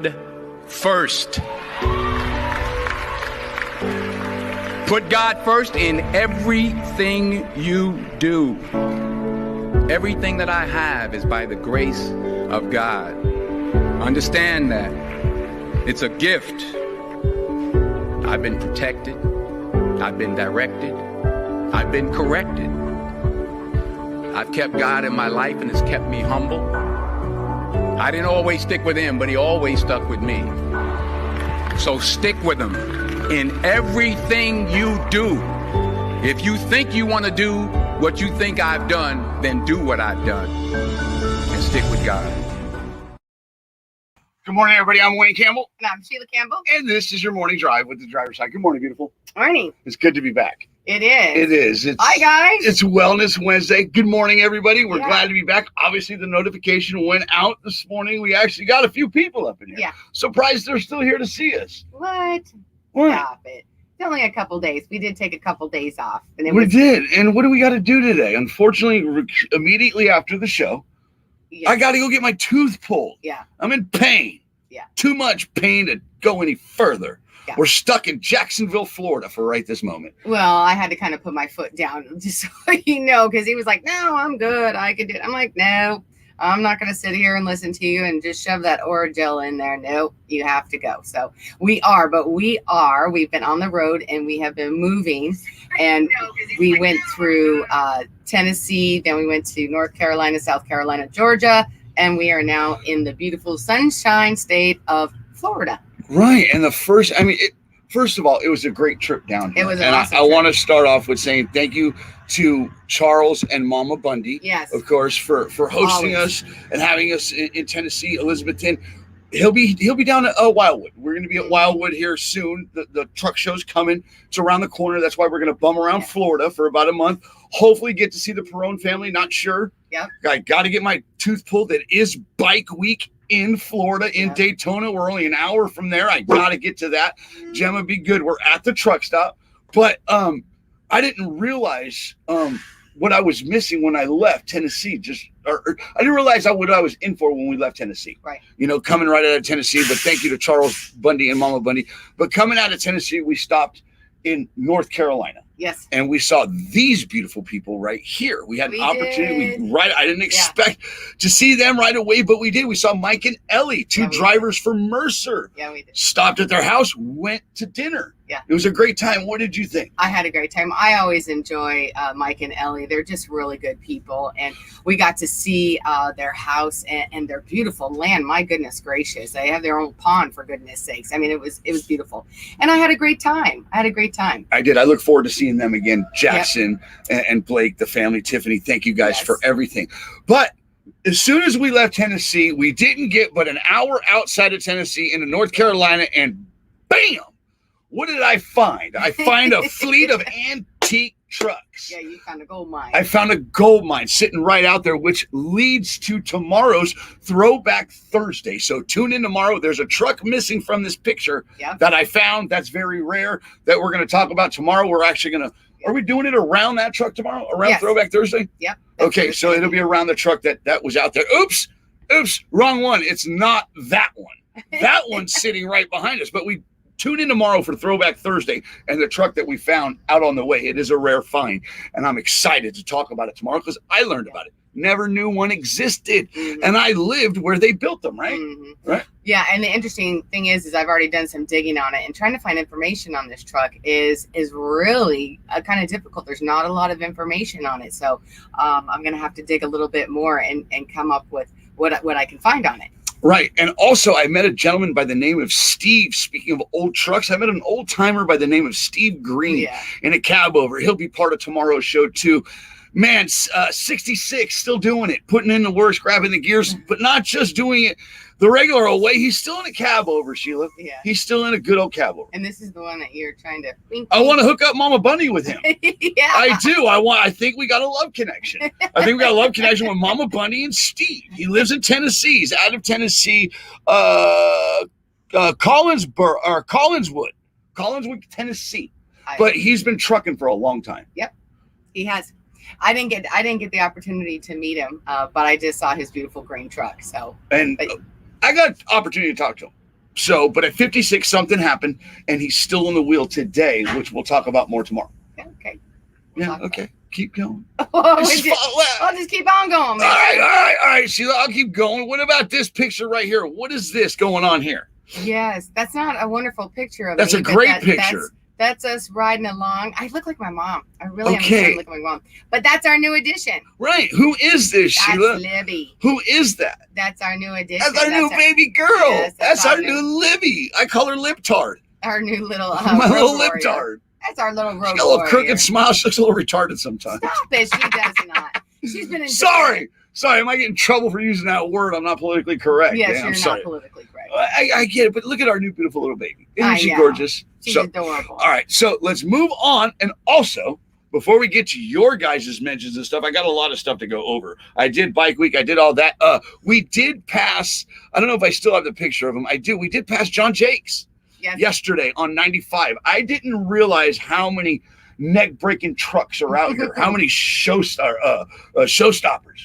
God first. Put God first in everything you do. Everything that I have is by the grace of God. Understand that. It's a gift. I've been protected. I've been directed. I've been corrected. I've kept God in my life and it's kept me humble. I didn't always stick with him, but he always stuck with me. So stick with him in everything you do. If you think you want to do what you think I've done, then do what I've done and stick with God. Good morning, everybody. I'm Wayne Campbell. And I'm Sheila Campbell. And this is your morning drive with the driver's side. Good morning, beautiful. Morning. It's good to be back. It is. It is. Hi, guys. It's Wellness Wednesday. Good morning, everybody. We're Yeah. glad to be back. Obviously, the notification went out this morning. We actually got a few people up in here. Yeah. Surprised they're still here to see us. What? What? Stop it. It's only a couple days. We did take a couple days off. And We did. And what do we got to do today? Unfortunately, immediately after the show, Yeah. I got to go get my tooth pulled. Yeah. I'm in pain. Yeah. Too much pain to go any further. Yeah. We're stuck in Jacksonville, Florida for right this moment. Well, I had to kind of put my foot down just so you know, because he was like, no, I'm good. I can do it. I'm like, no, I'm not going to sit here and listen to you and just shove that Orajel in there. No, you have to go. So we've been on the road and we have been moving, and we went through Tennessee, then we went to North Carolina, South Carolina, Georgia, and we are now in the beautiful sunshine state of Florida. Right. And first of all, it was a great trip down here. It was an and awesome I trip. want to start off with saying thank you to Charles and Mama Bundy, Yes. of course, for hosting Always. us and having us in Tennessee. Elizabethton. He'll be down at Wildwood. We're going to be at Wildwood here soon. The truck show's coming. It's around the corner. That's why we're going to bum around Florida for about a month. Hopefully get to see the Perone family. Not sure. Yep. I got to get my tooth pulled. It is bike week in Florida, in Yep. Daytona. We're only an hour from there. I got to get to that. Gemma, be good. We're at the truck stop. But I didn't realize what I was missing when I left Tennessee. I didn't realize what I was in for when we left Tennessee. Right. You know, coming right out of Tennessee. But thank you to Charles Bundy and Mama Bundy. But coming out of Tennessee, we stopped in North Carolina. Yes. And we saw these beautiful people right here. We had an opportunity. I didn't expect to see them right away, but we did. We saw Mike and Ellie, two drivers for Mercer. Yeah, we did. Stopped at their house, went to dinner. Yeah. It was a great time. What did you think? I had a great time. I always enjoy Mike and Ellie. They're just really good people. And we got to see their house and their beautiful land. My goodness gracious. They have their own pond, for goodness sakes. I mean, it was beautiful. And I had a great time. I did. I look forward to seeing them again. Jackson and Blake, the family. Tiffany, thank you guys for everything. But as soon as we left Tennessee, we didn't get but an hour outside of Tennessee into North Carolina, and bam! What did I find? I find a fleet of antique trucks. Yeah, you found a gold mine. I found a gold mine sitting right out there, which leads to tomorrow's Throwback Thursday. So tune in tomorrow. There's a truck missing from this picture that I found. That's very rare that we're going to talk about tomorrow. We're actually going to, are we doing it around that truck tomorrow? Around Throwback Thursday? Yep. Okay, so it'll be around the truck that was out there. Oops, wrong one. It's not that one. That one's sitting right behind us, but we tune in tomorrow for Throwback Thursday and the truck that we found out on the way. It is a rare find, and I'm excited to talk about it tomorrow because I learned about it. Never knew one existed, and I lived where they built them, right? Right? Yeah, and the interesting thing is I've already done some digging on it, and trying to find information on this truck is really kind of difficult. There's not a lot of information on it, so I'm going to have to dig a little bit more and come up with what I can find on it. Right. And also, I met a gentleman by the name of Steve. Speaking of old trucks, I met an old timer by the name of Steve Green in a cab over. He'll be part of tomorrow's show, too. Man, 66, still doing it, putting in the work, grabbing the gears, but not just doing it the regular old way. He's still in a cab over, Sheila. Yeah. He's still in a good old cab over. And this is the one that you're trying to think. I want to hook up Mama Bunny with him. Yeah. I do. I think we got a love connection. I think we got a love connection with Mama Bunny and Steve. He lives in Tennessee. He's out of Tennessee, Collinswood, Tennessee. But he's been trucking for a long time. Yep, he has. I didn't get the opportunity to meet him, but I just saw his beautiful green truck. So, I got opportunity to talk to him. So, but at 56, something happened, and he's still on the wheel today, which we'll talk about more tomorrow. Okay. Yeah, okay. Keep going. I'll just keep on going, man. All right, Sheila, I'll keep going. What about this picture right here? What is this going on here? Yes, that's not a wonderful picture of me. That's a great picture. That's us riding along. I look like my mom. I really am looking like my mom. But that's our new addition. Right. Who is this, Sheila? That's Libby. Who is that? That's our new addition. That's our new baby girl. Yes, that's our new Libby. I call her Liptard. Our new little my little Liptard. That's our little road. She got a little crooked smile. She looks a little retarded sometimes. Stop it. She does not. She's been Sorry, am I getting in trouble for using that word? I'm not politically correct. Yes, you're not politically correct. I get it, but look at our new beautiful little baby. Isn't she gorgeous? She's adorable. All right, so let's move on. And also, before we get to your guys' mentions and stuff, I got a lot of stuff to go over. I did Bike Week. I did all that. We did pass, I don't know if I still have the picture of him. I do. We did pass John Jakes yesterday on 95. I didn't realize how many neck-breaking trucks are out here. How many showstoppers?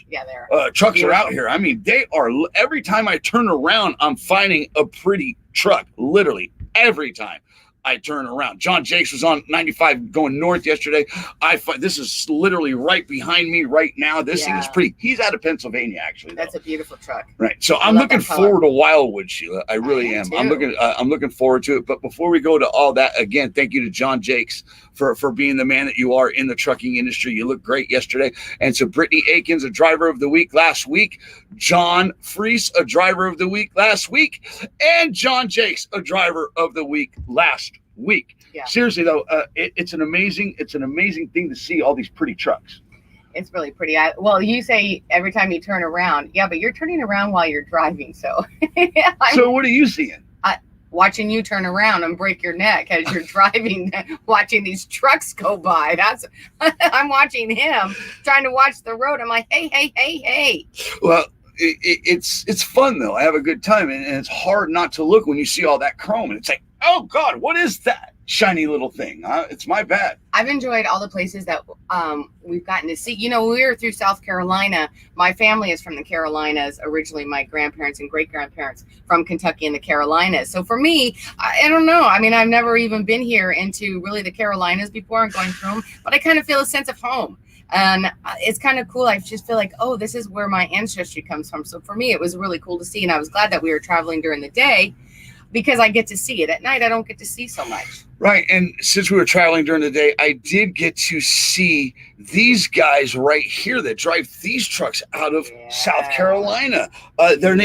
Yeah, there. Trucks are out here. I mean, they are. Every time I turn around, I'm finding a pretty truck. Literally every time I turn around. John Jakes was on 95 going north yesterday. This is literally right behind me right now. This thing is pretty. He's out of Pennsylvania, actually. That's a beautiful truck. Right. So I'm looking forward to Wildwood, Sheila. I really am. I'm looking forward to it. But before we go to all that, again, thank you to John Jakes for being the man that you are in the trucking industry. You look great yesterday. And so Brittany Aikens, a driver of the week last week. John Freese, a driver of the week last week. And John Jakes, a driver of the week last week. Yeah. Seriously though, it's an amazing thing to see all these pretty trucks. It's really pretty. Well, you say every time you turn around, but you're turning around while you're driving. So, so what are you seeing? Watching you turn around and break your neck as you're driving, watching these trucks go by. I'm watching him trying to watch the road. I'm like, hey. Well, it's fun though. I have a good time, and it's hard not to look when you see all that chrome, and it's like, oh God, what is that shiny little thing? It's my bad. I've enjoyed all the places that we've gotten to see. You know, we were through South Carolina. My family is from the Carolinas. Originally, my grandparents and great-grandparents from Kentucky and the Carolinas. So for me, I don't know. I mean, I've never even been here into really the Carolinas before and going through them, but I kind of feel a sense of home. And it's kind of cool. I just feel like, oh, this is where my ancestry comes from. So for me, it was really cool to see. And I was glad that we were traveling during the day because I get to see it. At night, I don't get to see so much. Right. And since we were traveling during the day, I did get to see these guys right here that drive these trucks out of South Carolina. The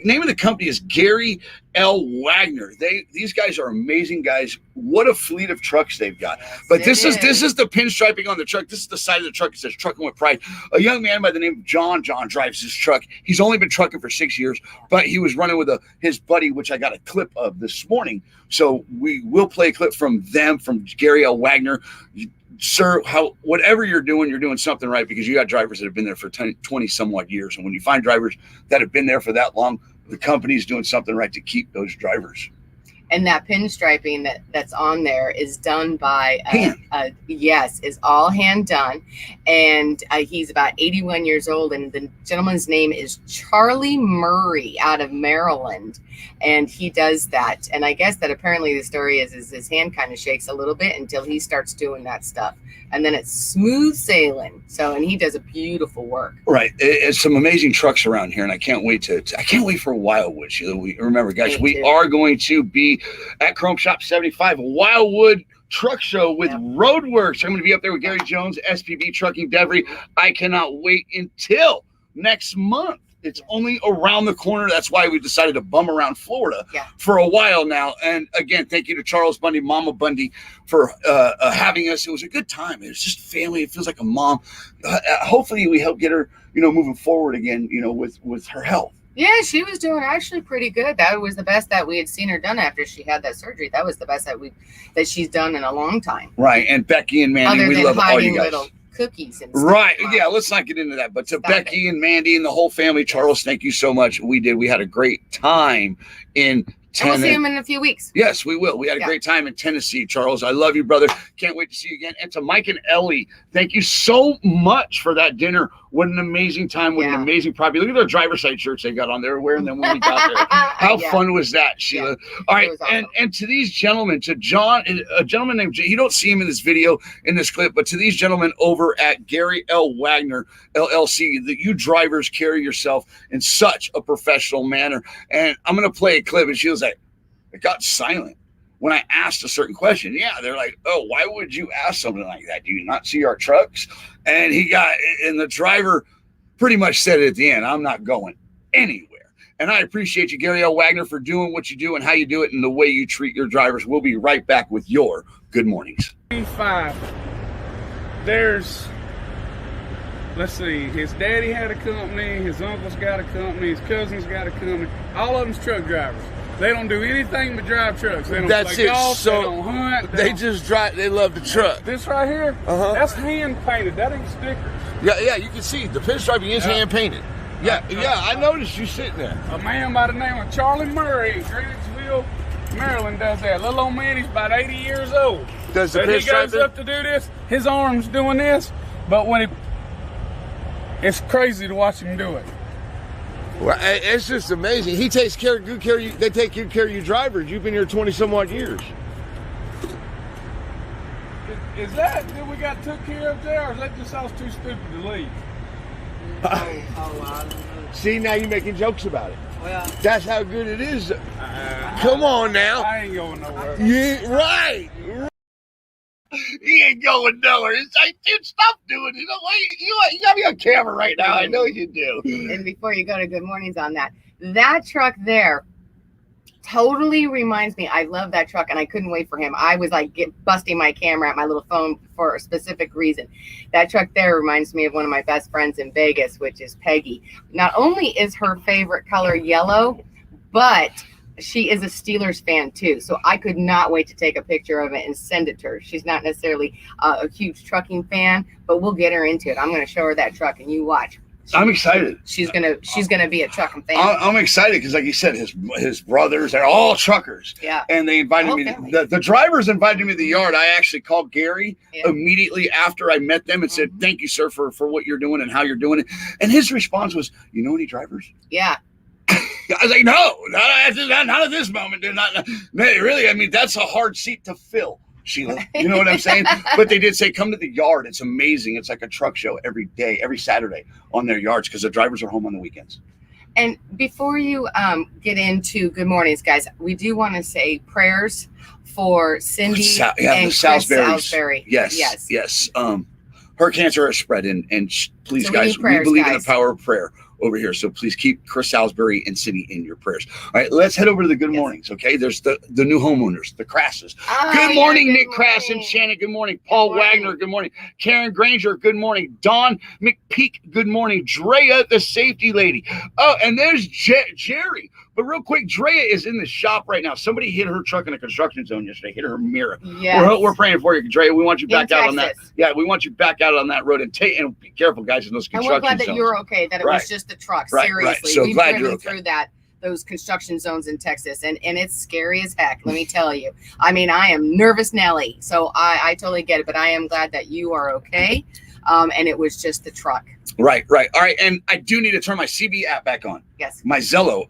name of the company is Gary L. Wagner. These guys are amazing guys. What a fleet of trucks they've got. But this is the pinstriping on the truck. This is the side of the truck. It says Trucking with Pride. A young man by the name of John drives this truck. He's only been trucking for 6 years, but he was running with his buddy, which I got a clip of this morning. So we will play a clip from Gary L. Wagner. Sir, whatever you're doing something right, because you got drivers that have been there for 20 somewhat years. And when you find drivers that have been there for that long, the company's doing something right to keep those drivers. And that pinstriping that's on there is done by, is all hand done. And he's about 81 years old. And the gentleman's name is Charlie Murray out of Maryland. And he does that. And I guess that apparently the story is his hand kind of shakes a little bit until he starts doing that stuff. And then it's smooth sailing. So, and he does a beautiful work. Right. It's some amazing trucks around here. And I can't wait for Wildwood. Remember, guys, we are going to be at Chrome Shop 75, Wildwood Truck Show with Roadworks. I'm going to be up there with Gary Jones, SPB Trucking Devery. I cannot wait until next month. It's only around the corner. That's why we decided to bum around Florida for a while now. And again, thank you to Charles Bundy, Mama Bundy, for having us. It was a good time. It was just family. It feels like a mom. Hopefully we help get her, moving forward again, with her health. Yeah, she was doing actually pretty good. That was the best that we had seen her done after she had that surgery. That was the best that she's done in a long time. Right. And Becky and Mandy, we love all you guys. Little cookies and stuff. Right. Yeah, let's not get into that. But to Becky and Mandy and the whole family, Charles, thank you so much. We had a great time in And we'll see him in a few weeks. Yes, we will. We had a great time in Tennessee, Charles. I love you, brother. Can't wait to see you again. And to Mike and Ellie, thank you so much for that dinner. What an amazing time. What an amazing property. Look at their driver's side shirts they got on. They were wearing them when we got there. How fun was that, Sheila? All right. Awesome. And to these gentlemen, to John, a gentleman named, you don't see him in this video, in this clip, but to these gentlemen over at Gary L. Wagner, LLC, that you drivers carry yourself in such a professional manner. And I'm going to play a clip, and she was like, it got silent when I asked a certain question. Yeah, they're like, oh, why would you ask something like that? Do you not see our trucks? And the driver pretty much said it at the end, I'm not going anywhere. And I appreciate you, Gary L. Wagner, for doing what you do and how you do it and the way you treat your drivers. We'll be right back with your Good Mornings. 5. There's, let's see, his daddy had a company, his uncle's got a company, his cousin's got a company. All of them's truck drivers. They don't do anything but drive trucks. They don't play golf, they don't hunt. They just drive, they love the truck. This right here, that's hand painted. That ain't stickers. Yeah, you can see the pinstriping is hand painted. Yeah, I noticed you sitting there. A man by the name of Charlie Murray in Greenwichville, Maryland does that. Little old man, he's about 80 years old. Does the pinstriping? He goes up to do this, his arm's doing this, but it's crazy to watch him do it. Well, it's just amazing. He takes good care of you. They take good care of you drivers. You've been here 20 some odd years. Is that we got took care of there, or is that just I was too stupid to leave? See, now you're making jokes about it. Well, that's how good it is. Come on now. I ain't going nowhere. Yeah, right. He ain't going nowhere. It's like, dude, stop doing it. You got me on camera right now. I know you do. And before you go to Good Mornings on that truck there totally reminds me. I love that truck, and I couldn't wait for him. I was like busting my camera at my little phone for a specific reason. That truck there reminds me of one of my best friends in Vegas, which is Peggy. Not only is her favorite color yellow, but she is a Steelers fan too. So I could not wait to take a picture of it and send it to her. She's not necessarily a huge trucking fan, but we'll get her into it. I'm going to show her that truck, and you watch. I'm excited. She's gonna be a trucking fan. I'm excited because, like you said, his brothers, they're all truckers. Yeah. And they invited me. The drivers invited me to the yard. I actually called Gary immediately after I met them and said, "Thank you, sir, for what you're doing and how you're doing it." And his response was, "You know any drivers?" Yeah. I was like, "No, not at this moment. They're not. Really, I mean, that's a hard seat to fill." Sheila, you know what I'm saying? But they did say, come to the yard. It's amazing. It's like a truck show every day, every Saturday on their yards because the drivers are home on the weekends. And before you get into Good Mornings, guys, we do want to say prayers for Cindy and Chris Salisbury. Yes. Her cancer has spread, and please, so guys, we believe in the power of prayer over here. So please keep Chris Salisbury and Cindy in your prayers. All right, let's head over to the Good Mornings, okay? There's the new homeowners, the Crasses. Good morning, Nick Crass and Shannon. Good morning. Paul Wagner. Good morning. Karen Granger. Good morning. Dawn McPeak. Good morning. Drea, the safety lady. Oh, and there's Jerry. But real quick, Drea is in the shop right now. Somebody hit her truck in a construction zone yesterday, hit her mirror. Yes. We're praying for you, Drea. We want you back out on that. Yeah, we want you back out on that road. And be careful, guys, in those construction zones. And we're glad that you're okay, that it was just the truck. Seriously. Right. So we've glad you're okay. Through those construction zones in Texas, and it's scary as heck, let me tell you. I mean, I am nervous Nelly, so I totally get it, but I am glad that you are okay. And it was just the truck. Right. All right. And I do need to turn my CB app back on. Yes. My Zello.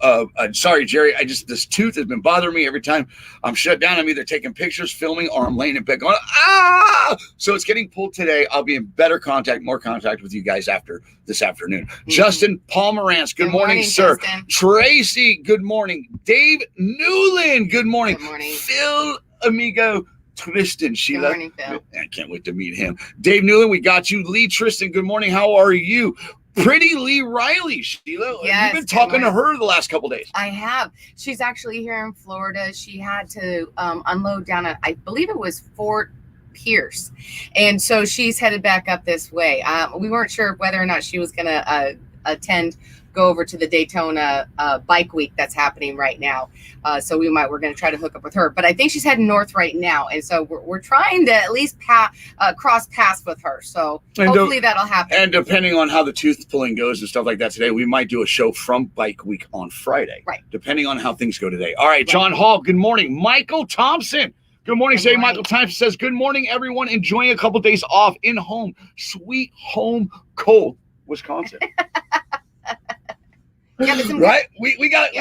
Sorry, Jerry. This tooth has been bothering me every time I'm shut down. I'm either taking pictures, filming, or I'm laying in bed going, So it's getting pulled today. I'll be in more contact with you guys after this afternoon. Mm-hmm. Justin Pomerantz. Good morning, sir. Justin. Tracy. Good morning. Dave Newland. Good morning. Good morning. Phil Amigo. Tristan, Sheila. Good morning, Phil. I can't wait to meet him. Dave Newland, we got you. Lee Tristan, good morning. How are you? Pretty Lee Riley, Sheila. Yes, you've been talking to her the last couple days. I have. She's actually here in Florida. She had to unload down at, I believe it was Fort Pierce. And so she's headed back up this way. We weren't sure whether or not she was going to attend go over to the Daytona bike week that's happening right now. So we're going to try to hook up with her. But I think she's heading north right now, and so we're trying to at least cross paths with her. So hopefully that'll happen. And depending on how the tooth pulling goes and stuff like that today, we might do a show from bike week on Friday. Right. Depending on how things go today. All right, John Hall. Good morning, Michael Thompson. Good morning. Good morning. Michael Thompson says, good morning, everyone. Enjoying a couple days off in home, sweet home, cold Wisconsin. Yeah, right? We got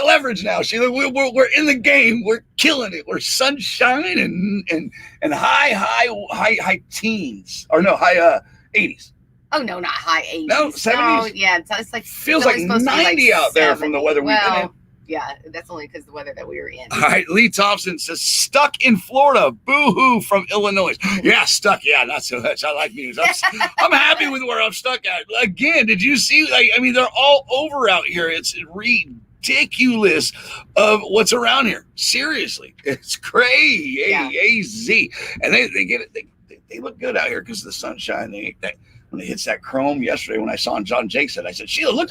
leverage now, Sheila. We're in the game. We're killing it. We're sunshine and high teens, or no, high 80s. Oh no, not high 80s. No, 70s. No, yeah, it's like feels like 90 out there from the weather we've been in. Yeah, that's only because the weather that we were in. All right, Lee Thompson says, stuck in Florida. Boo-hoo from Illinois. Yeah, stuck. Yeah, not so much. I like news. I'm happy with where I'm stuck at. Again, did you see? They're all over out here. It's ridiculous of what's around here. Seriously. It's crazy. And they get it. They look good out here because of the sunshine. When it hits that chrome yesterday, when I saw John Jakes, I said, Sheila, look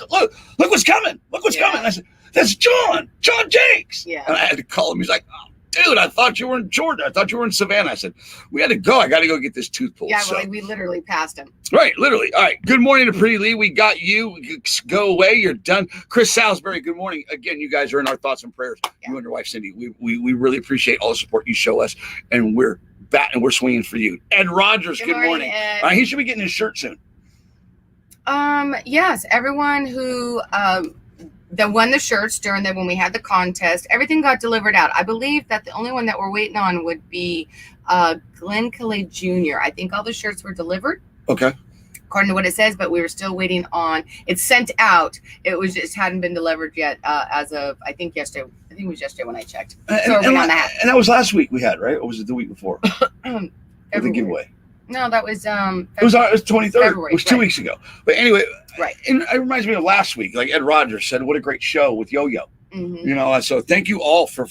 what's coming. Look what's coming. I said, that's John Jakes. Yeah. And I had to call him. He's like, oh, dude, I thought you were in Georgia. I thought you were in Savannah. I said, we had to go. I got to go get this tooth pulled. Yeah, well, we literally passed him. Right, literally. All right. Good morning to Pretty Lee. We got you. Go away. You're done. Chris Salisbury, good morning. Again, you guys are in our thoughts and prayers. Yeah. You and your wife, Cindy. We really appreciate all the support you show us, and we're batting. We're swinging for you. Ed Rogers, good morning. All right, he should be getting his shirt soon. Yes, everyone who that won the shirts during when we had the contest, everything got delivered out. I believe that the only one that we're waiting on would be Glenn Calais Jr. I think all the shirts were delivered. Okay. According to what it says, but we were still waiting on it's sent out. It was just hadn't been delivered yet as of I think yesterday. I think it was yesterday when I checked. So and that was last week we had, right? Or was it the week before? The giveaway. No, that was it was 23rd. February, it was 2 weeks ago. But anyway, right. And it reminds me of last week. Like Ed Rogers said, what a great show with Yo-Yo. Mm-hmm. You know, so thank you all for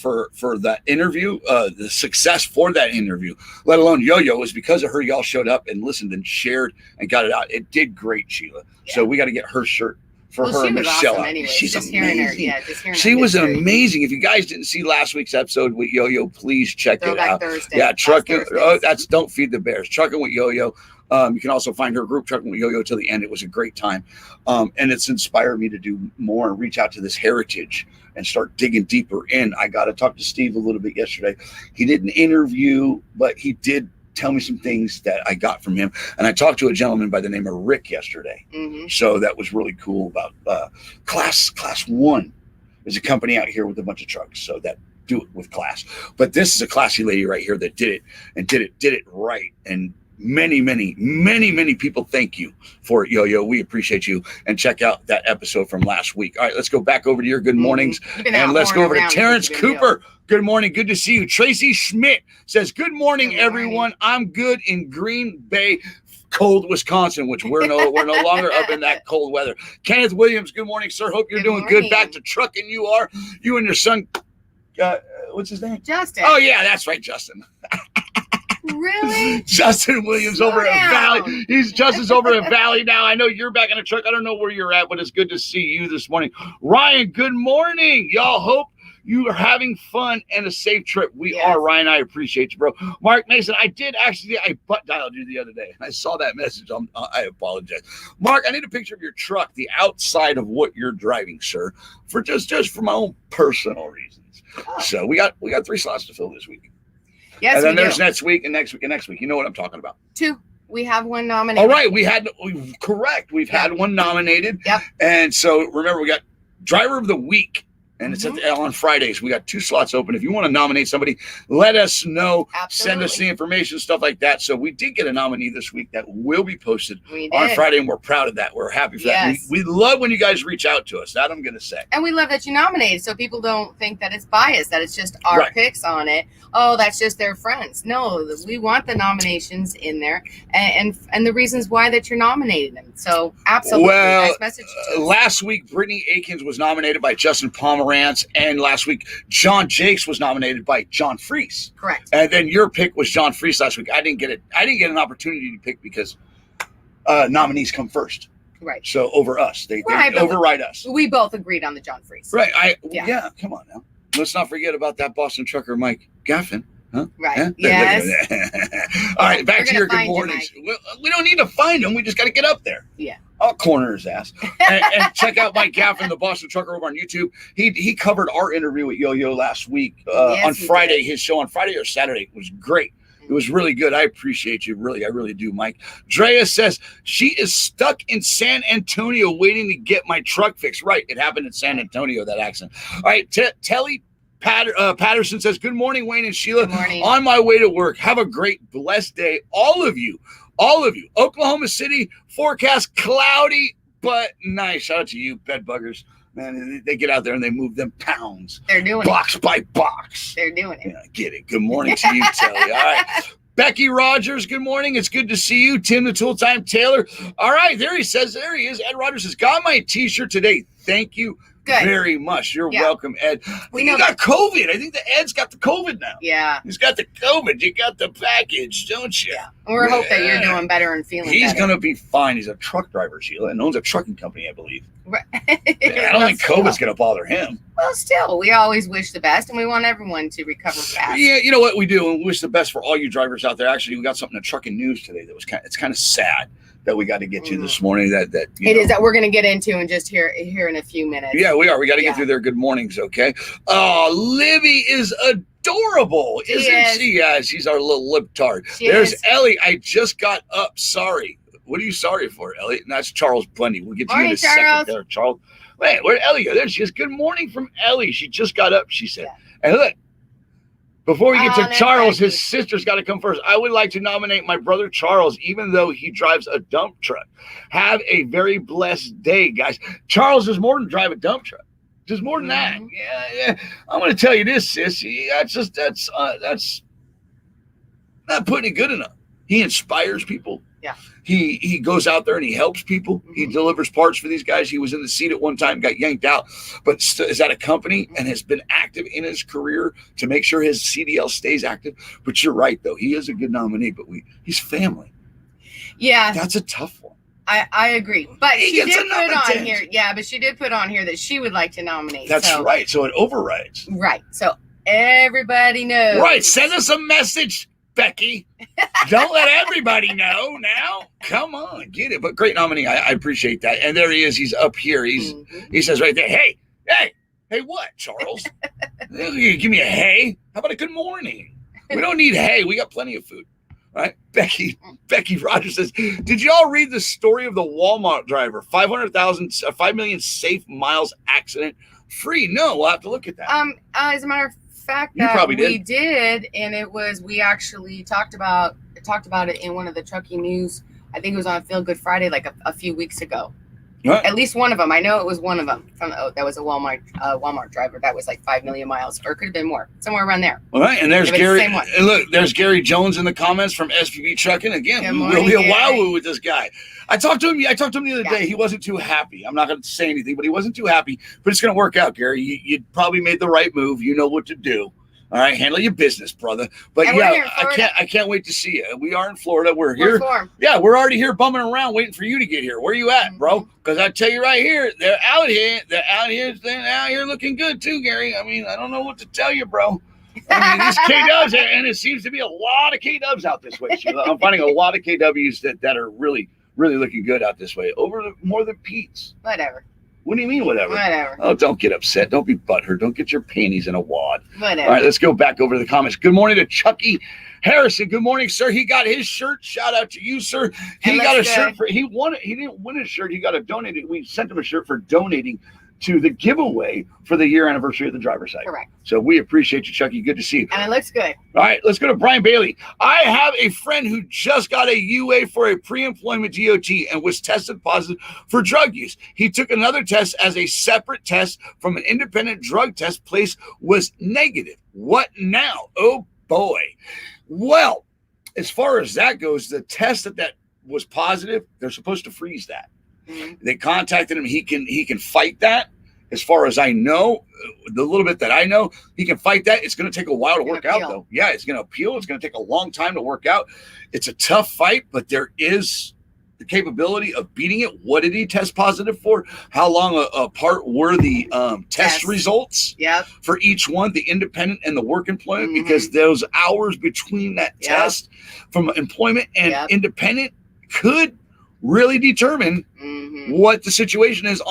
that interview, the success for that interview, let alone Yo-Yo. Was because of her, y'all showed up and listened and shared and got it out. It did great, Sheila. Yeah. So we got to get her shirt for her and Michelle. Awesome anyway. She's just amazing. Hearing her, she was amazing. If you guys didn't see last week's episode with Yo-Yo, please check it out. Thursday. Yeah, trucking. That's Don't Feed the Bears. Trucking with Yo-Yo. You can also find her group, Trucking with Yo-Yo, till the end. It was a great time. And it's inspired me to do more and reach out to this heritage and start digging deeper in. I got to talk to Steve a little bit yesterday. He didn't interview, but he did tell me some things that I got from him. And I talked to a gentleman by the name of Rick yesterday. Mm-hmm. So that was really cool about Class 1 is a company out here with a bunch of trucks. So that do it with class. But this is a classy lady right here that did it and did it right. And many people thank you for it, Yo-Yo. We appreciate you. And check out that episode from last week. All right, let's go back over to your good mornings. And let's go over to Terrence Cooper. Good morning. Good to see you. Tracy Schmidt says, good morning, everyone. I'm good in Green Bay, cold Wisconsin, which we're no longer up in that cold weather. Kenneth Williams, good morning, sir. Hope you're doing good. Back to trucking you are. You and your son, what's his name? Justin. Oh, yeah, that's right, Justin. Really? Justin Williams over at Valley. Justin's over at Valley now. I know you're back in the truck. I don't know where you're at, but it's good to see you this morning. Ryan, good morning. Y'all, hope you are having fun and a safe trip. We are, Ryan. I appreciate you, bro. Mark Mason, I butt dialed you the other day. I saw that message. I apologize. Mark, I need a picture of your truck, the outside of what you're driving, sir, for just for my own personal reasons. Oh. So we got 3 slots to fill this week. Yes, and then there's next week and next week and next week. You know what I'm talking about. 2. We have one nominated. All right. We've had one nominated. Yep. And so remember, we got Driver of the Week. And it's on Fridays. We got 2 slots open. If you want to nominate somebody, let us know. Absolutely. Send us the information, stuff like that. So we did get a nominee this week that will be posted on Friday, and we're proud of that. We're happy for that. We love when you guys reach out to us. That I'm going to say. And we love that you nominated, so people don't think that it's biased, that it's just our picks on it. Oh, that's just their friends. No, we want the nominations in there and the reasons why that you're nominating them. So absolutely. Well, nice message last week, Brittany Akins was nominated by Justin Pomerantz. And last week, John Jakes was nominated by John Freese. Correct. And then your pick was John Freese last week. I didn't get an opportunity to pick because nominees come first. Right. So over us, they Right, but override us. We both agreed on the John Freeze. Right. Yeah. Yeah. Come on now. Let's not forget about that Boston trucker, Mike Gaffin. Huh? Right. Yeah? Yes. All right. Back We're to gonna your good find you, mornings. We don't need to find him. We just got to get up there. Yeah. I'll corner his ass. And check out Mike Gaffin, the Boston trucker, over on YouTube. He covered our interview with Yo-Yo last week Yes, on he Friday. did. His show on Friday or Saturday was great. It was really good. I appreciate you. Really, I really do, Mike. Drea says she is stuck in San Antonio waiting to get my truck fixed. Right. It happened in San Antonio, that accident. All right. Telly Patterson says, good morning, Wayne and Sheila. Good morning. On my way to work. Have a great, blessed day. All of you. Oklahoma City, forecast cloudy, but nice. Shout out to you, bed buggers. Man, they get out there and they move them pounds. They're doing box by box. They're doing it. Yeah, get it. Good morning to you, Telly. All right. Becky Rogers, good morning. It's good to see you. Tim the Tool Time Taylor. All right, there he is. Ed Rogers says, got my t-shirt today. Thank you very much. You're welcome, Ed. We know got COVID. I think the Ed's got the COVID now. Yeah. He's got the COVID. You got the package, don't you? Yeah. We're hoping that you're doing better and feeling He's better. going to be fine. He's a truck driver, Sheila, and owns a trucking company, I believe. Right. I don't think COVID's going to bother him. Well, still, we always wish the best, and we want everyone to recover fast. Yeah, you know what we do, and we wish the best for all you drivers out there. Actually, we got something in trucking news today that was it's kind of sad that we got to get to this morning. That it is that we're going to get into and just here in a few minutes. Yeah, we are. We got to get through their good mornings, okay? Oh, Libby is adorable, isn't she? Yeah, she's our little libtard. There's Ellie. I just got up. Sorry. What are you sorry for, Ellie? And that's Charles Bundy. We'll get to you in a second there, Charles. Wait, where'd Ellie go? There she is. Good morning from Ellie. She just got up, she said. And look, before we get to Charles, his sister's got to come first. I would like to nominate my brother Charles, even though he drives a dump truck. Have a very blessed day, guys. Charles does more than drive a dump truck. There's more than that. Yeah. I'm going to tell you this, sis. That's not putting it good enough. He inspires people. Yeah. He goes out there and he helps people. Mm-hmm. He delivers parts for these guys. He was in the seat at one time, got yanked out, but is at a company and has been active in his career to make sure his CDL stays active. But you're right, though. He is a good nominee, but he's family. Yeah. That's a tough one. I agree. But she did put on 10. here. Yeah, but she did put on here that she would like to nominate. That's right. So it overrides. Right. So everybody knows. Right. Send us a message, Becky. Don't let everybody know now. Come on, get it. But great nominee. I appreciate that. And there he is. He's up here. He says right there, hey, what, Charles? Give me a hey. How about a good morning? We don't need hay. We got plenty of food. Right? Becky Rogers says, did y'all read the story of the Walmart driver? 5 million safe miles accident free? No, we'll have to look at that. As a matter of fact, we did, and we actually talked about it in one of the trucking news. I think it was on Feel Good Friday, like a few weeks ago. Right. At least one of them. I know it was one of them. That was a Walmart driver. That was like 5 million miles, or it could have been more, somewhere around there. All right, and there's Gary. And look, there's Gary Jones in the comments from SPB Trucking. Again, we'll be a wowoo with this guy. I talked to him the other day. He wasn't too happy. I'm not going to say anything, but he wasn't too happy. But it's going to work out, Gary. You probably made the right move. You know what to do. All right, handle your business, brother. But I can't wait to see you. We are in Florida. We're here. Yeah, we're already here bumming around waiting for you to get here. Where you at, bro? Because I tell you right here, they're out here looking good too, Gary. I mean, I don't know what to tell you, bro. I mean, these K-Dubs, and it seems to be a lot of K-Dubs out this way. I'm finding a lot of KWs that are really, really looking good out this way. More than Pete's. Whatever. What do you mean, whatever? Whatever. Oh, don't get upset. Don't be butthurt. Don't get your panties in a wad. Whatever. All right, let's go back over to the comments. Good morning to Chucky Harrison. Good morning, sir. He got his shirt. Shout out to you, sir. He got a shirt for. He didn't win his shirt. He got a donated. We sent him a shirt for donating to the giveaway for the year anniversary of the driver's site. Correct. So we appreciate you, Chucky. Good to see you. And it looks good. All right, let's go to Brian Bailey. I have a friend who just got a UA for a pre-employment DOT and was tested positive for drug use. He took another test as a separate test from an independent drug test place was negative. What now? Oh, boy. Well, as far as that goes, the test that was positive, they're supposed to freeze that. Mm-hmm. They contacted him. He can fight that. As far as I know, the little bit that I know, he can fight that. It's going to take a while to work out, though. Yeah, it's going to appeal. It's going to take a long time to work out. It's a tough fight, but there is the capability of beating it? What did he test positive for? How long apart were the test results for each one, the independent and the work employment? Because those hours between that test from employment and independent could really determine what the situation is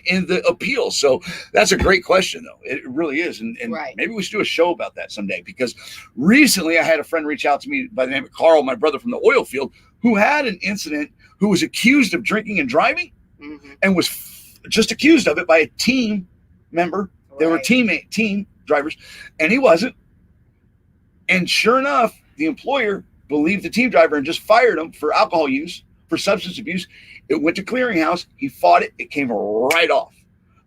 in the appeal. So that's a great question, though. It really is. And maybe we should do a show about that someday, because recently I had a friend reach out to me by the name of Carl, my brother from the oil field, who had an incident, who was accused of drinking and driving and was just accused of it by a team member. They were team drivers, and he wasn't. And sure enough, the employer believed the team driver and just fired him for alcohol use, for substance abuse. It went to clearinghouse. He fought it. It came right off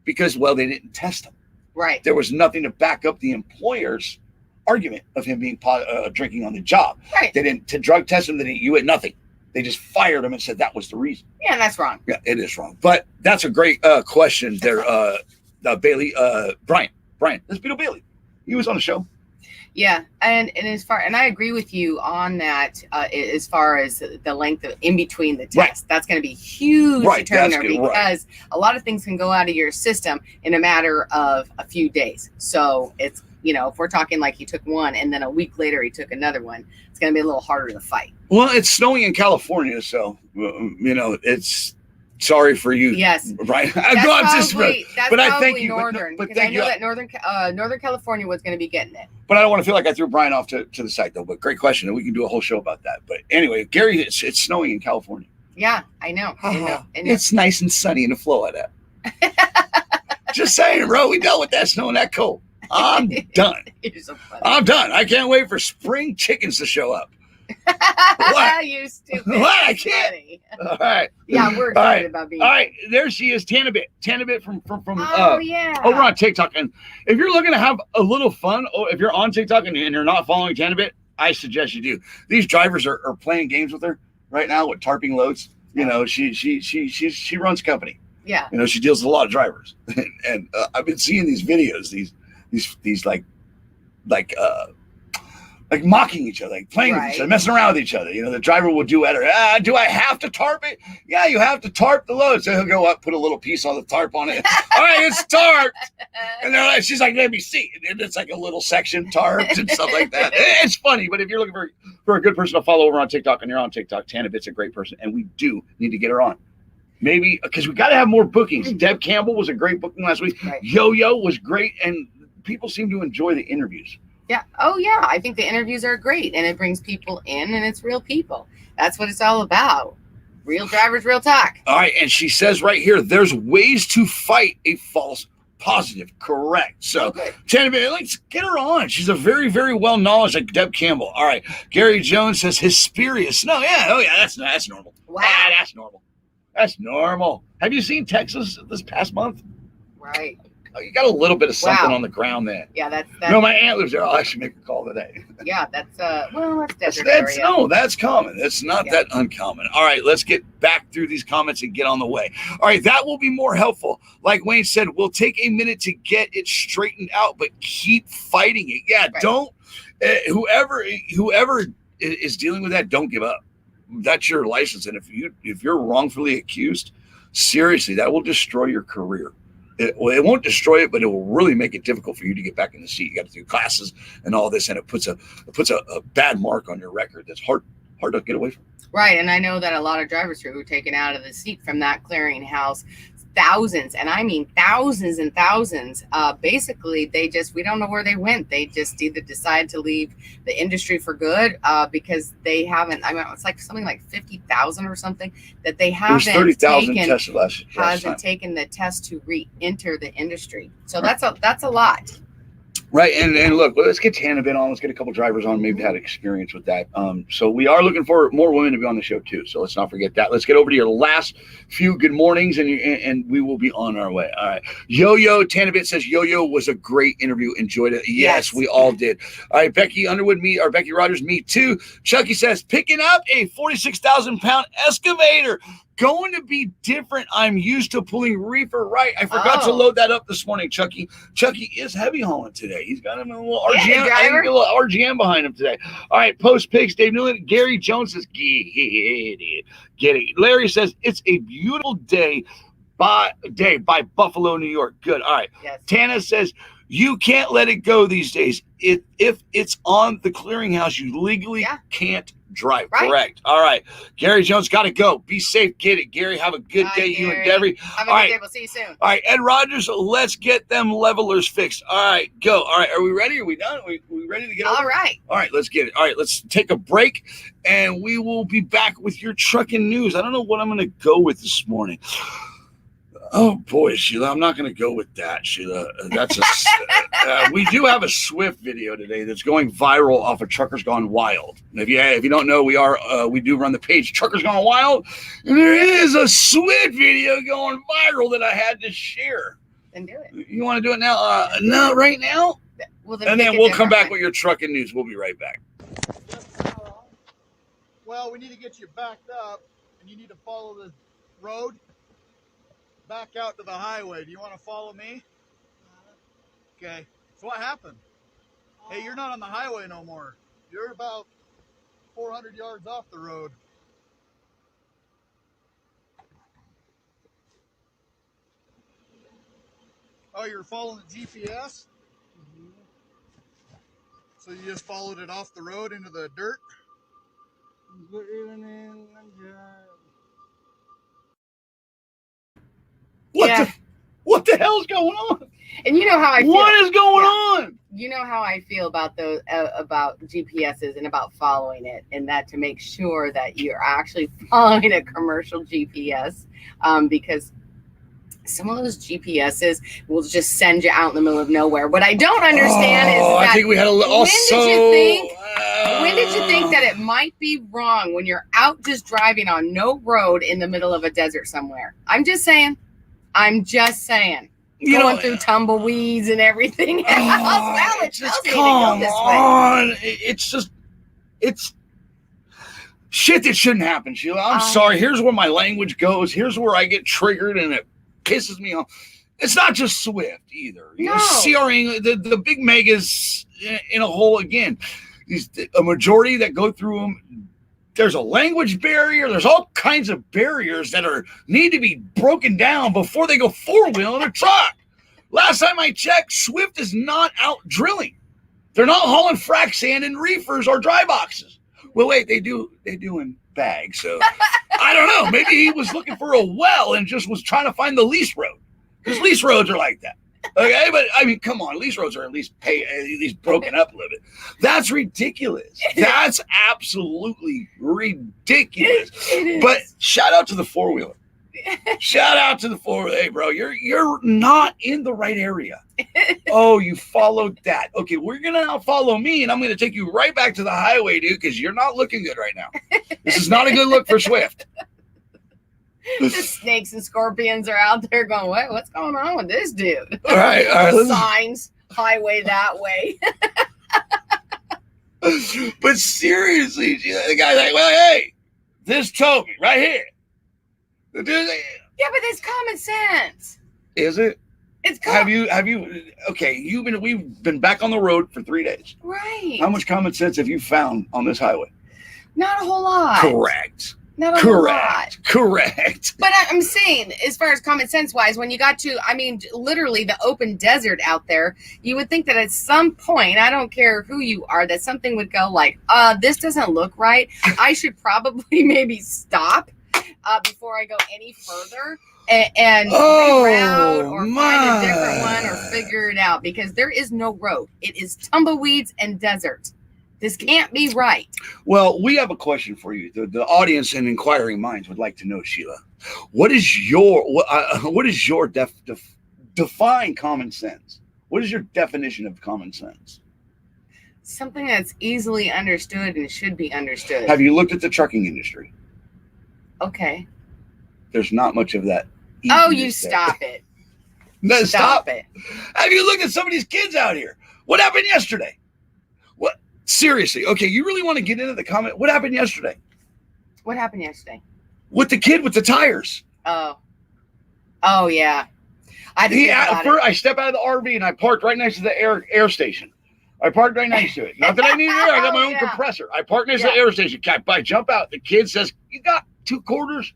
because, well, they didn't test him. Right. There was nothing to back up the employer's argument of him being drinking on the job. Right. They didn't to drug test him. They didn't. You had nothing. They just fired him and said that was the reason. Yeah, that's wrong. Yeah, it is wrong. But that's a great question there, Bailey. Brian, that's Beetle Bailey. He was on the show. Yeah, and I agree with you on that. As far as the length of in between the tests, that's going to be huge determiner, because a lot of things can go out of your system in a matter of a few days. So it's, if we're talking like he took one and then a week later he took another one, it's going to be a little harder to fight. Well, it's snowing in California, so it's. Sorry for you. Yes. Right. That's probably northern. But I know that Northern California was going to be getting it. But I don't want to feel like I threw Brian off to the side, though. But great question. And we can do a whole show about that. But anyway, Gary, it's snowing in California. Yeah, I know. It's nice and sunny in Florida. Just saying, bro. We dealt with that snow and that cold. I'm done. You're so funny. I'm done. I can't wait for spring chickens to show up. What? You stupid. What? I can't. Funny. All right. Yeah, we're excited about being. All right, there she is, Tanabit. Tanabit from yeah, over on TikTok. And if you're looking to have a little fun, or if you're on TikTok and you're not following Tanabit, I suggest you do. These drivers are playing games with her right now with tarping loads. She runs company. Yeah. She deals with a lot of drivers, and I've been seeing these videos, these like mocking each other, like playing with each other, messing around with each other. The driver will do at her. Do I have to tarp it? Yeah, you have to tarp the load. So he'll go up, put a little piece on the tarp on it. All right, it's tarped. And she's like, let me see. And it's like a little section tarped and stuff like that. It's funny, but if you're looking for a good person to follow over on TikTok, and you're on TikTok, Tanabit's a great person, and we do need to get her on. Maybe because we got to have more bookings. Deb Campbell was a great booking last week. Right. Yo-Yo was great, and people seem to enjoy the interviews. Yeah. Oh, yeah. I think the interviews are great, and it brings people in, and it's real people. That's what it's all about. Real drivers, real talk. All right. And she says right here, there's ways to fight a false positive. Correct. So, Tanabit, let's get her on. She's a very, very well knowledge, like Deb Campbell. All right. Gary Jones says Hesperious. No, yeah. Oh, yeah. That's normal. Wow. That's normal. That's normal. Have you seen Texas this past month? Right. You got a little bit of something on the ground there. Yeah, that's no, my aunt lives there. I'll actually make a call today. Yeah, that's desert area. No, that's common. It's not that uncommon. All right, let's get back through these comments and get on the way. All right, that will be more helpful. Like Wayne said, we'll take a minute to get it straightened out, but keep fighting it. Yeah, don't. Whoever is dealing with that, don't give up. That's your license, and if you're wrongfully accused, seriously, that will destroy your career. It won't destroy it, but it will really make it difficult for you to get back in the seat. You got to do classes and all this, and it puts a bad mark on your record. That's hard to get away from. Right, and I know that a lot of drivers who were taken out of the seat from that clearinghouse, thousands, and I mean thousands and thousands. Basically, we don't know where they went. They just either decide to leave the industry for good because they haven't. I mean, it's like something like 50,000 or something that they haven't. There's 30,000 tested last hasn't taken the test to re-enter the industry. So that's a lot. Right, and look, let's get Tanabit on. Let's get a couple drivers on, maybe had experience with that. So we are looking for more women to be on the show too. So let's not forget that. Let's get over to your last few good mornings, and we will be on our way. All right, Yo-Yo Tanabit says Yo-Yo was a great interview. Enjoyed it. Yes, we all did. All right, Becky Underwood, Becky Rogers, me too. Chucky says picking up a 46,000-pound excavator. going to be different. I'm used to pulling reefer right. I forgot to load that up this morning, Chucky. Chucky is heavy hauling today. He's got him a little RGM. I think a little RGM behind him today. All right, post pics. Dave Newland. Gary Jones says, get it. Larry says, it's a beautiful day by Buffalo, New York. Good. All right. Yes. Tana says, you can't let it go these days. If it's on the clearinghouse, you legally can't drive. Right. Correct. All right. Gary Jones, got to go. Be safe. Get it. Gary, have a good day. Gary. You and Debbie. Have a good day. We'll see you soon. All right. Ed Rogers, let's get them levelers fixed. All right. Go. All right. Are we ready? Are we done? Are we ready to get over? All right. All right. Let's get it. All right. Let's take a break, and we will be back with your trucking news. I don't know what I'm going to go with this morning. Oh boy, Sheila, I'm not going to go with that, Sheila. That's we do have a Swift video today that's going viral off of Truckers Gone Wild. If you don't know, we do run the page Truckers Gone Wild, and there is a Swift video going viral that I had to share. Then do it. You want to do it now? No, right now. Well, and then we'll come back with your trucking news. We'll be right back. Well, we need to get you backed up, and you need to follow the road back out to the highway. Do you want to follow me? Okay. So what happened? Hey, you're not on the highway no more. You're about 400 yards off the road. Oh, you're following the GPS? Mm-hmm. So you just followed it off the road into the dirt? What the hell's going on? And you know how I feel. What is going on? You know how I feel about those about GPSs and about following it, and that to make sure that you're actually following a commercial GPS, because some of those GPSs will just send you out in the middle of nowhere. What I don't understand is that I think we had when did you think that it might be wrong when you're out just driving on no road in the middle of a desert somewhere? I'm just saying. Going through tumbleweeds and everything else. Well, it just come on. It's shit that shouldn't happen, Sheila. I'm sorry. Here's where my language goes. Here's where I get triggered and it pisses me off. It's not just Swift either. You know, CRing, the big megas in a hole again. A majority that go through them. There's a language barrier. There's all kinds of barriers that need to be broken down before they go four-wheel in a truck. Last time I checked, Swift is not out drilling. They're not hauling frac sand in reefers or dry boxes. Well, wait, they do in bags. So I don't know. Maybe he was looking for a well and just was trying to find the lease road, because lease roads are like that. Okay, but I mean, come on, lease roads are at least broken up a little bit. That's ridiculous. That's absolutely ridiculous. But shout out to the four-wheeler. Shout out to the four-wheeler. Hey, bro, you're not in the right area. Oh, you followed that. Okay, we're gonna now follow me, and I'm gonna take you right back to the highway, dude, because you're not looking good right now. This is not a good look for Swift. The snakes and scorpions are out there going, what's going on with this dude? All right. Signs, highway that way. But seriously, the guy's like, well, hey, this told me right here. The dude, yeah, but it's common sense. Is it? It's have you? Okay, we've been back on the road for 3 days. Right. How much common sense have you found on this highway? Not a whole lot. Correct. Not a whole lot. Correct. But I'm saying, as far as common sense wise, when you got to, literally the open desert out there, you would think that at some point, I don't care who you are, that something would go like, this doesn't look right. I should probably maybe stop before I go any further and reroute or find a different one or figure it out, because there is no road. It is tumbleweeds and desert. This can't be right. Well, we have a question for you. The audience and inquiring minds would like to know, Sheila, what is your define common sense? What is your definition of common sense? Something that's easily understood and should be understood. Have you looked at the trucking industry? Okay. There's not much of that. Oh, you stop it. No, stop it. Have you looked at some of these kids out here? What happened yesterday? What? Seriously. Okay, you really want to get into the comment? What happened yesterday? What happened yesterday? with the kid with the tires. Oh yeah. I step out of the RV and I parked right next to the air station. I parked right next to it. Not that I needed air. I got my own compressor. I parked next to the air station. I jump out. The kid says, "You got 2 quarters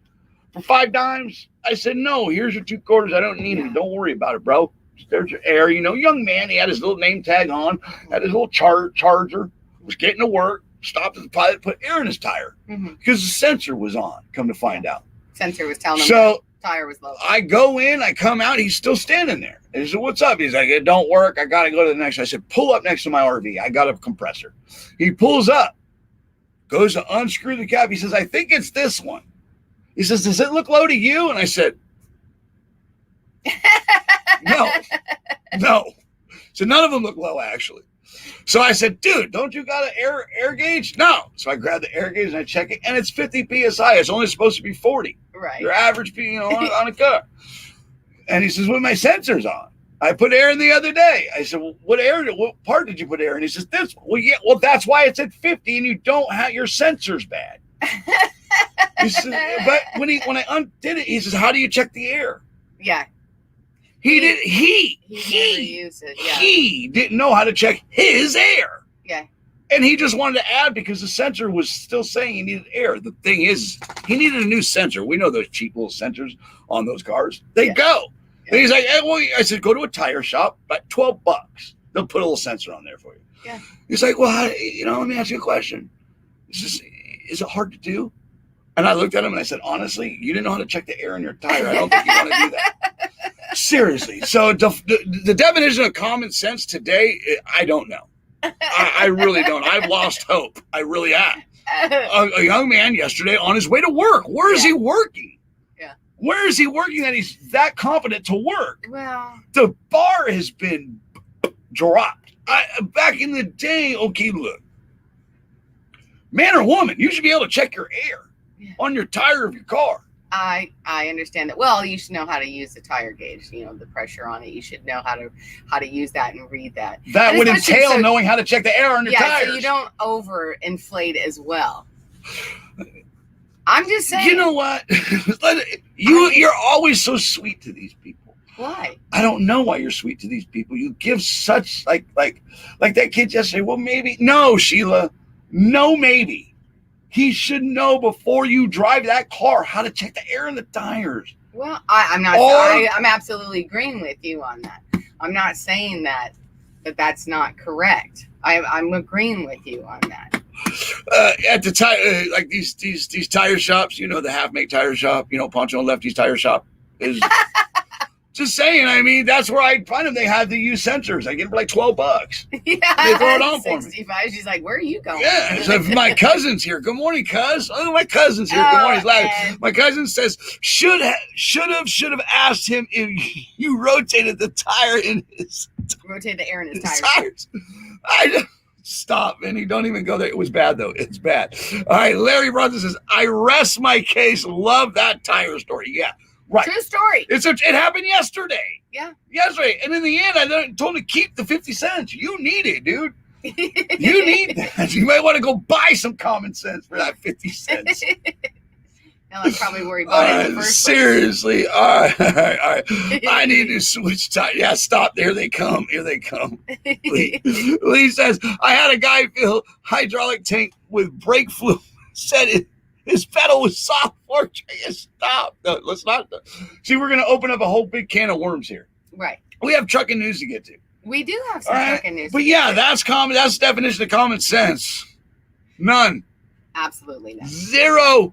for 5 dimes?" I said, "No, here's your 2 quarters. I don't need them. Don't worry about it, bro. There's your air." Young man. He had his little name tag on, had his little charger, was getting to work, stopped at the pilot, put air in his tire because the sensor was on, come to find out. Sensor was telling him the tire was low. I go in, I come out, he's still standing there. And I said, "What's up?" He's like, "It don't work. I got to go to the next." I said, "Pull up next to my RV. I got a compressor." He pulls up, goes to unscrew the cap. He says, "I think it's this one." He says, "Does it look low to you?" And I said, No. So none of them look low, actually. So I said, "Dude, don't you got an air gauge?" "No." So I grabbed the air gauge and I check it, and it's 50 PSI. It's only supposed to be 40. Right. Your average, on a car. And he says, "With my sensors on. I put air in the other day." I said, "Well, what part did you put air in?" He says, "This one." "Well, yeah, that's why it's at 50 and you don't have your sensors bad." He says, but when I undid it, he says, "How do you check the air?" Yeah. He didn't know how to check his air. Yeah. And he just wanted to add because the sensor was still saying he needed air. The thing is, he needed a new sensor. We know those cheap little sensors on those cars. They go. Yeah. And he's like, I said, "Go to a tire shop, about $12. They'll put a little sensor on there for you." Yeah. He's like, "Well, let me ask you a question. Is it hard to do?" And I looked at him and I said, "Honestly, you didn't know how to check the air in your tire. I don't think you want to do that." Seriously. So the definition of common sense today, I don't know. I really don't. I've lost hope. I really have. A young man yesterday on his way to work. Where is he working? Yeah. Where is he working that he's that confident to work? Well, the bar has been dropped. Back in the day, okay, look. Man or woman, you should be able to check your air on your tire of your car. I understand that. Well, you should know how to use the tire gauge, the pressure on it. You should know how to use that and read that. That would entail knowing how to check the air on your tires. So you don't over inflate as well. I'm just saying. You know what? You're always so sweet to these people. Why? I don't know why you're sweet to these people. You give such like that kid yesterday. Well, maybe. No, Sheila. No, maybe. He should know before you drive that car how to check the air in the tires. Well, I'm not. I'm absolutely agreeing with you on that. I'm not saying that that's not correct. I'm agreeing with you on that. At the tire, like these tire shops, the Half Make Tire Shop, Poncho and Lefty's Tire Shop is. Just saying, I mean, that's where I find them. They have the used sensors. I get them for like $12. Yeah, they throw it on for me. 65. She's like, "Where are you going?" Yeah, so my cousin's here. Good morning, cuz. Oh, my cousin's here. Good morning. My cousin says, should have asked him if you rotated the tire in his. Rotate the air in his tires. Stop, Vinny. Don't even go there. It was bad, though. It's bad. All right, Larry Brothers says, "I rest my case. Love that tire story." Yeah. Right. True story. It happened yesterday. Yeah. Yesterday. And in the end, I told him to keep the 50 cents. You need it, dude. You need that. You might want to go buy some common sense for that 50 cents. No, I'm probably worried about it in the first seriously. All right. I need to switch tires. Yeah, stop. Here they come. Lee says, "I had a guy fill hydraulic tank with brake fluid. Said his pedal was soft for you. Stop. No, let's not. See, we're going to open up a whole big can of worms here. Right. We have trucking news to get to. We do have some trucking news. But yeah, that's common. That's the definition of common sense. None. Absolutely none. Zero.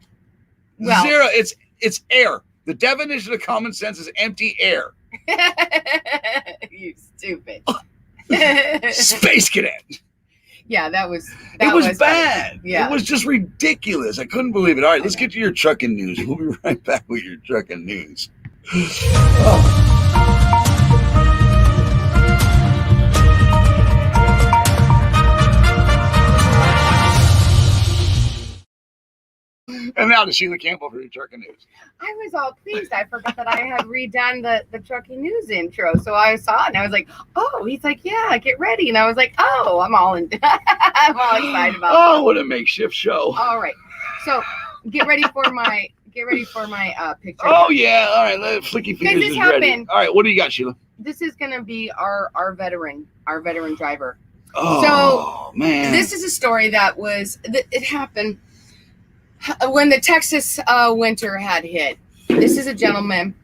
It's air. The definition of common sense is empty air. You stupid. Space cadet. Yeah, that was bad. Funny. Yeah. It was just ridiculous. I couldn't believe it. All right, let's get to your trucking news. We'll be right back with your trucking news. And now to Sheila Campbell for your trucking news. I was all pleased. I forgot that I had redone the trucking news intro. So I saw it and I was like, "Oh," he's like, "Yeah, get ready." And I was like, "Oh," I'm all excited about it. Oh, what a makeshift show. All right. So get ready for my picture. Oh yeah, all right. Flicky Guys, Fingers this is ready. happened. All right, what do you got, Sheila? This is gonna be our veteran driver. Oh man, This is a story that it happened when the Texas winter had hit. This is a gentleman.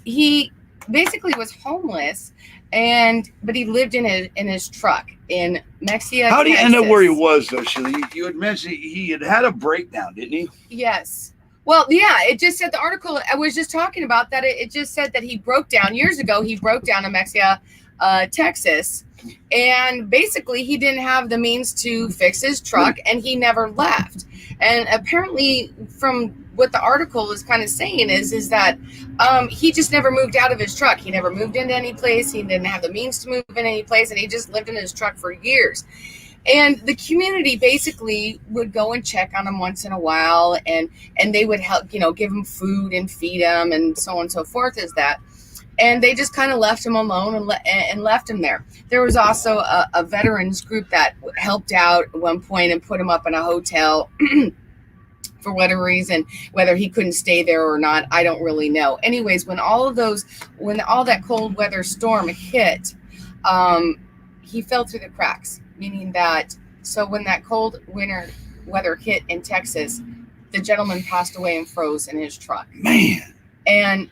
He basically was homeless, but he lived in his truck in Mexia. How do you end up Texas. where he was though, Sheila? You had mentioned he had a breakdown, didn't he? Yes. Well, yeah, it just said the article I was just talking about that it just said that he broke down years ago. He broke down in Mexia, Texas, and basically he didn't have the means to fix his truck, and he never left. And apparently, from what the article is kind of saying is that he just never moved out of his truck. He never moved into any place. He didn't have the means to move in any place, and he just lived in his truck for years. And the community basically would go and check on him once in a while, and they would help, give him food and feed him and so on and so forth as that. And they just kind of left him alone and left him there. There was also a veterans group that helped out at one point and put him up in a hotel for whatever reason. Whether he couldn't stay there or not, I don't really know. Anyways, when all that cold weather storm hit, he fell through the cracks. Meaning that, so when that cold winter weather hit in Texas, the gentleman passed away and froze in his truck. Man. And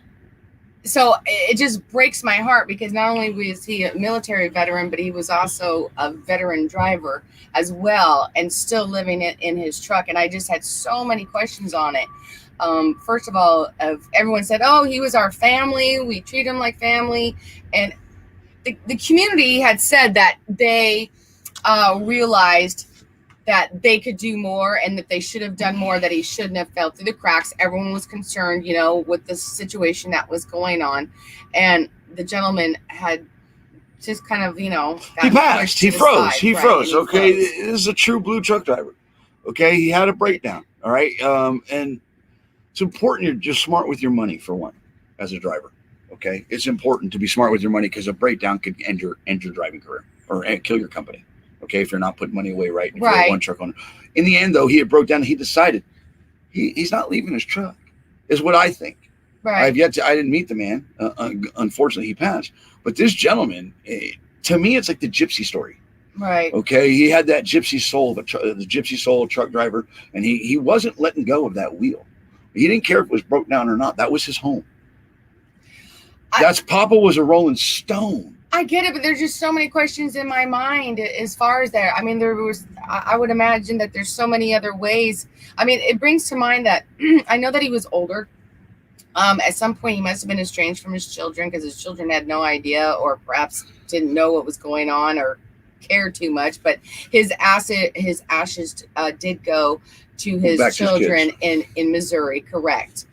so it just breaks my heart because not only was he a military veteran, but he was also a veteran driver as well and still living in his truck. And I just had so many questions on it. First of all, everyone said, oh, he was our family. We treat him like family. And the community had said that they realized that they could do more and that they should have done more, that he shouldn't have fell through the cracks. Everyone was concerned, with the situation that was going on. And the gentleman had just kind of, he passed. He froze. He froze. Okay. Froze. This is a true blue truck driver. Okay. He had a breakdown. All right. And it's important you're just smart with your money, for one, as a driver. Okay. It's important to be smart with your money because a breakdown could end your driving career or kill your company. Okay, if you're not putting money away right, if you're one truck owner. In the end, though, he had broke down and he decided he's not leaving his truck, is what I think. Right. I didn't meet the man. Unfortunately, he passed. But this gentleman, to me, it's like the gypsy story. Right. Okay, he had that gypsy soul of the gypsy soul truck driver, and he wasn't letting go of that wheel. He didn't care if it was broke down or not. That was his home. Papa was a rolling stone. I get it, but there's just so many questions in my mind as far as that. I mean, I would imagine that there's so many other ways. I mean, it brings to mind that I know that he was older. At some point, he must have been estranged from his children because his children had no idea or perhaps didn't know what was going on or cared too much. But his ashes did go to his children in Missouri, correct.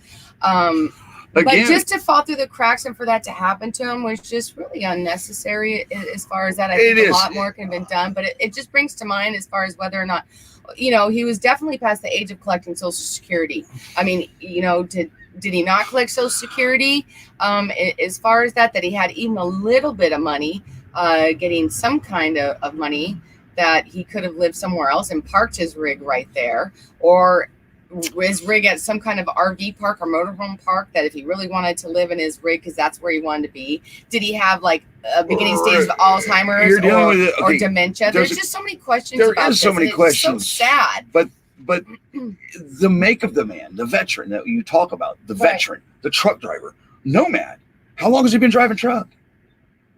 But just to fall through the cracks and for that to happen to him was just really unnecessary as far as that. I think a lot more could have been done. But it just brings to mind as far as whether or not, he was definitely past the age of collecting Social Security. I mean, did he not collect Social Security? As far as that he had even a little bit of money, getting some kind of money that he could have lived somewhere else and parked his rig right there, or his rig at some kind of RV park or motorhome park that if he really wanted to live in his rig because that's where he wanted to be. Did he have like a beginning stage of Alzheimer's or dementia? There's just so many questions about this. There is so many questions. It's so sad. But the make of the man, the veteran that you talk about, the veteran, the truck driver, nomad. How long has he been driving truck?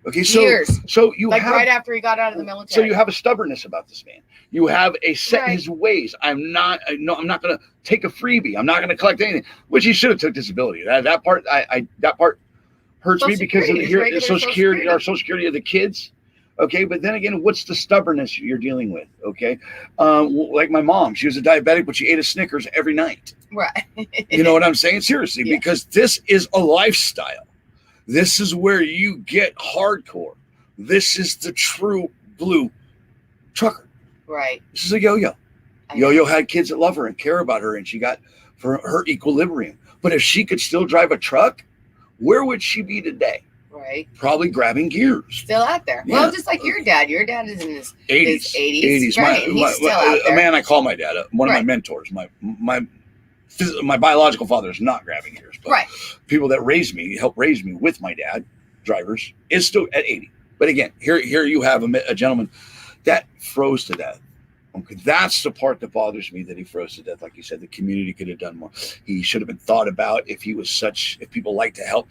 Okay, years. So you like have, right after he got out of the military. So you have a stubbornness about this man. You have a set in his ways. I'm not going to take a freebie. I'm not going to collect anything, which he should have took disability. That part hurts me because of the Social Security, our Social Security of the kids. Okay, but then again, what's the stubbornness you're dealing with? Okay, like my mom, she was a diabetic, but she ate a Snickers every night. Right. You know what I'm saying? Seriously, because this is a lifestyle. This is where you get hardcore. This is the true blue trucker. Right. This is a yo-yo. Yo-yo had kids that love her and care about her, and she got for her equilibrium. But if she could still drive a truck, where would she be today? Right. Probably grabbing gears. Still out there. Yeah. Well, just like your dad. Your dad is in his 80s. 80s. Right. And he's still out A there. man I call my dad, one of my Right. mentors. My biological father is not grabbing gears, but Right. people that helped raise me with my dad, drivers, is still at 80. But again, here you have a gentleman that froze to death. Okay, that's the part that bothers me, that he froze to death. Like you said, the community could have done more. He should have been thought about if people like to help.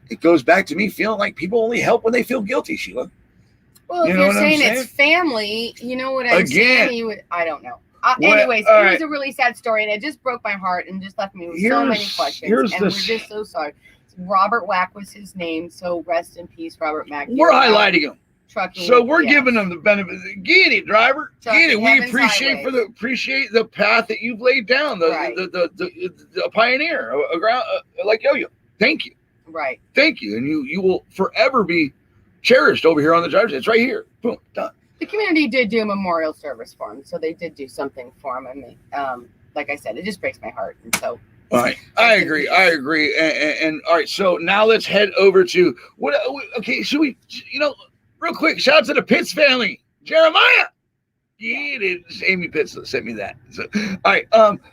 It goes back to me feeling like people only help when they feel guilty, Sheila. Well, if You know you're what I'm saying saying? it's family, you know what I'm Again. saying? I don't know. Well, Anyways, all it right. was a really sad story, and it just broke my heart and just left me with so Here's- many questions. here's And the- we're just so sorry. Robert Wack was his name, so rest in peace, Robert Mack. We're highlighting him. Trucking. So we're yeah. giving them the benefit. Get it, driver. Trucking Get it. We Heaven's appreciate Highways. appreciate the path that you've laid down. Right. The pioneer, a ground like Yo-Yo. Thank you, Right. thank you, and you will forever be cherished over here on the driver's. It's right here. Boom, done. The community did do a memorial service for him, so they did do something for him. I mean, like I said, it just breaks my heart, and so. All right, I agree. And all right, so now let's head over to what? Okay, should we? Real quick, shout out to the Pitts family, Jeremiah. Get it. Amy Pitts sent me that. So, all right,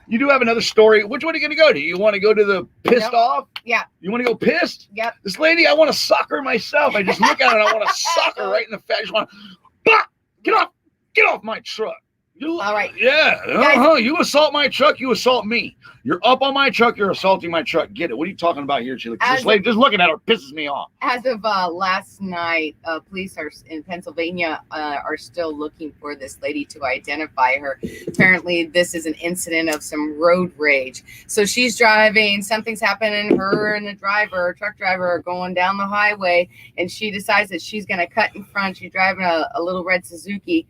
you do have another story. Which one are you going to go to? You want to go to the pissed Nope. off? Yeah. You want to go pissed? Yep. This lady, I want to sock her myself. I just look at her and I want to sock her right in the face. I just want to, get off my truck. All right. Yeah. Guys- You assault my truck, you assault me. You're up on my truck, you're assaulting my truck. Get it. What are you talking about here, Sheila? 'Cause this lady, just looking at her pisses me off. As of last night, police in Pennsylvania are still looking for this lady to identify her. Apparently, this is an incident of some road rage. So she's driving, something's happening. Her and the truck driver, are going down the highway, and she decides that she's going to cut in front. She's driving a little red Suzuki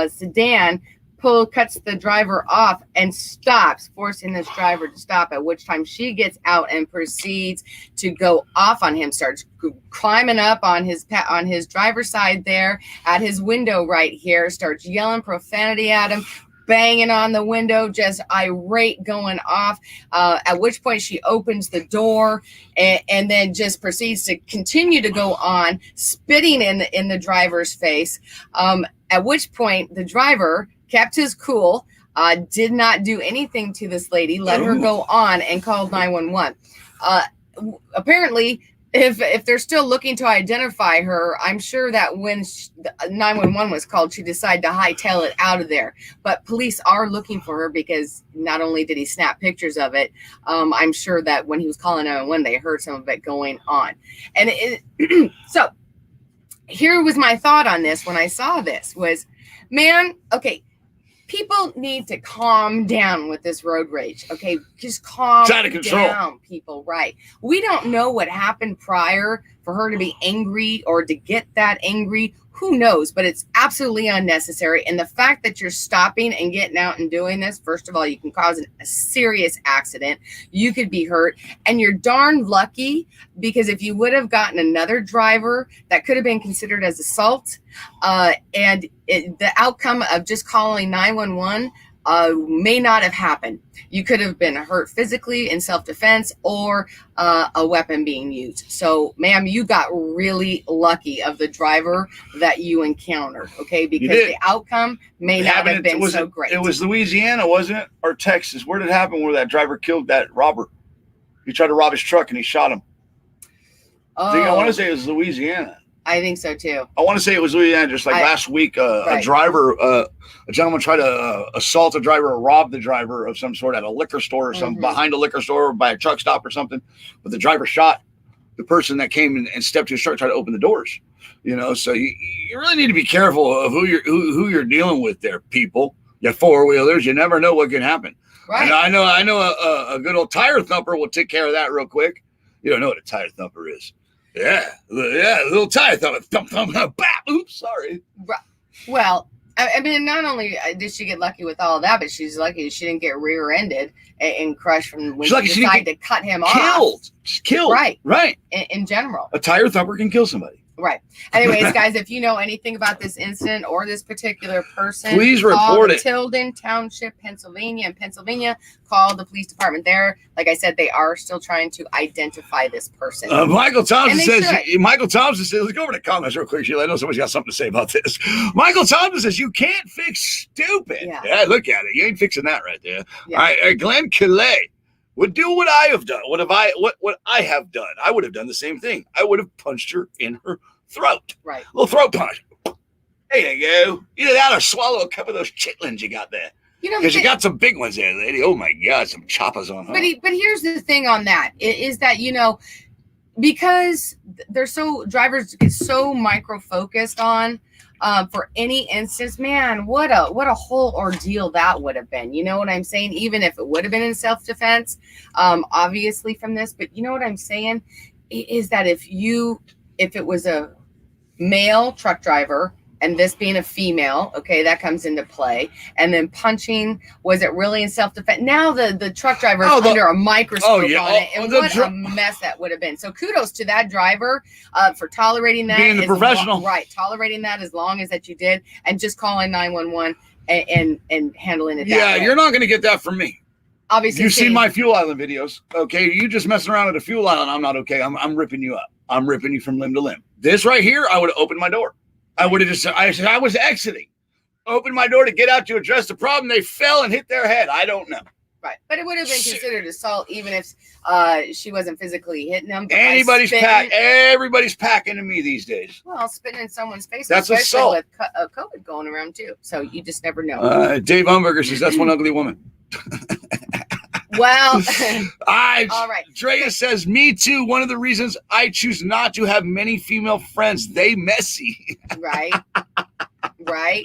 sedan. Cuts the driver off and stops, forcing this driver to stop, at which time she gets out and proceeds to go off on him, starts climbing up on his driver's side there at his window right here, starts yelling profanity at him, banging on the window, just irate, going off, at which point she opens the door and then just proceeds to continue to go on, spitting in the driver's face, at which point the driver kept his cool, did not do anything to this lady, let her go on, and called 911. Apparently, if they're still looking to identify her, I'm sure that when 911 was called, she decided to hightail it out of there. But police are looking for her because not only did he snap pictures of it, I'm sure that when he was calling 911, they heard some of it going on. And so here was my thought on this when I saw this was, man, okay, people need to calm down with this road rage. Okay, just calm It's out of control. down, people. Right. We don't know what happened prior for her to be angry or to get that angry. Who knows? But it's absolutely unnecessary. And the fact that you're stopping and getting out and doing this, first of all, you can cause a serious accident. You could be hurt. And you're darn lucky, because if you would have gotten another driver, that could have been considered as assault. The outcome of just calling 911 may not have happened. You could have been hurt physically in self-defense or a weapon being used. So, ma'am, you got really lucky of the driver that you encountered, okay? Because the outcome may not have been so great. It was Louisiana, wasn't it? Or Texas? Where did it happen where that driver killed that robber? He tried to rob his truck and he shot him. I want to say it was Louisiana. I think so too. I want to say it was Louisiana. Just like last week, a gentleman tried to assault a driver or rob the driver of some sort at a liquor store or something, behind a liquor store or by a truck stop or something. But the driver shot the person that came and stepped to his truck, tried to open the doors. So you really need to be careful of who you're dealing with there, people. You four-wheelers, you never know what can happen. Right. And I know a good old tire thumper will take care of that real quick. You don't know what a tire thumper is. Yeah, a little tire thump, bap. Oops, sorry. Well, I mean, not only did she get lucky with all of that, but she's lucky she didn't get rear-ended and crushed from when she decided to cut him off. She's killed. Right. Right. In general. A tire thumper can kill somebody. Right. Anyways, guys, if you know anything about this incident or this particular person, Please call report the it. Tilden Township, Pennsylvania. In Pennsylvania, call the police department there. Like I said, they are still trying to identify this person. Michael Thompson And they says, let's go over to comments real quick, Sheila. I know somebody's got something to say about this. Michael Thompson says, you can't fix stupid. Yeah. Look at it. You ain't fixing that right there. Yeah. All right, Glenn Calais would do what I have done. What I have done? I would have done the same thing. I would have punched her in her throat. Right. A little throat punch. There you go. Either that or swallow a couple of those chitlins you got there. You know, Because you got some big ones there, lady. Oh my God, some choppers on her. But here's the thing on that is that, you know, because drivers get so micro focused on for any instance, man, what a whole ordeal that would have been. You know what I'm saying? Even if it would have been in self-defense, obviously from this, but you know what I'm saying is that if it was a male truck driver and this being a female, okay, that comes into play. And then punching, was it really in self-defense? Now the truck driver is under a microscope on it. And what a mess that would have been. So kudos to that driver for tolerating that. Being the professional. Right, tolerating that as long as that you did. And just calling 911 and handling it that way. You're not going to get that from me. Obviously, you've seen my Fuel Island videos. Okay, you just messing around at a Fuel Island. I'm not okay. I'm ripping you up. I'm ripping you from limb to limb. This right here, I would have opened my door. I would have just, I was exiting. Opened my door to get out to address the problem. They fell and hit their head. I don't know. Right. But it would have been considered assault even if she wasn't physically hitting them. Everybody's packing to me these days. Well, spitting in someone's face, that's especially assault. With COVID going around too. So you just never know. Dave Umberger says that's one ugly woman. Well, all right. Drea says, me too. One of the reasons I choose not to have many female friends, they messy. Right. Right.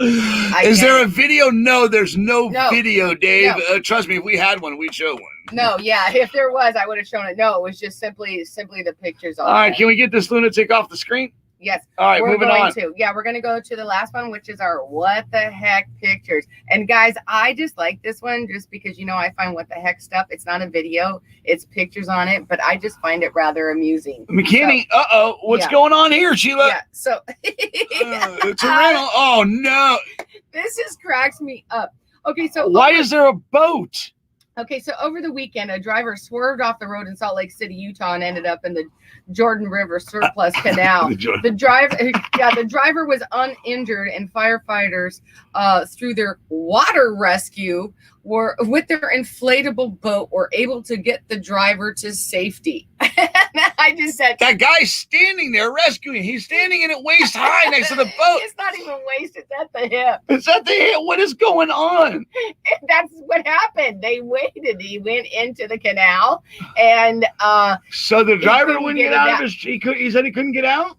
Is there a video? No, there's no video, Dave. No. Trust me, if we had one, we'd show one. No, yeah. If there was, I would have shown it. No, it was just simply the pictures. All right. Can we get this lunatic off the screen? Yes. All right, moving on. We're going to go to the last one, which is our what the heck pictures. And guys, I just like this one just because, you know, I find what the heck stuff. It's not a video. It's pictures on it, but I just find it rather amusing. McKinney, what's going on here, Sheila? Yeah, so. It's a rental. Oh, no. This just cracks me up. Okay, so. Why is there a boat? Okay, so over the weekend, a driver swerved off the road in Salt Lake City, Utah, and ended up in the Jordan River Surplus Canal. The driver was uninjured, and firefighters, through their water rescue, with their inflatable boat, were able to get the driver to safety. I just said that guy's standing there rescuing. He's standing in it waist high next to the boat. It's not even waist; it's at the hip. It's at the hip. What is going on? That's what happened. They waited. He went into the canal, and so the driver wouldn't get out of his. He said he couldn't get out.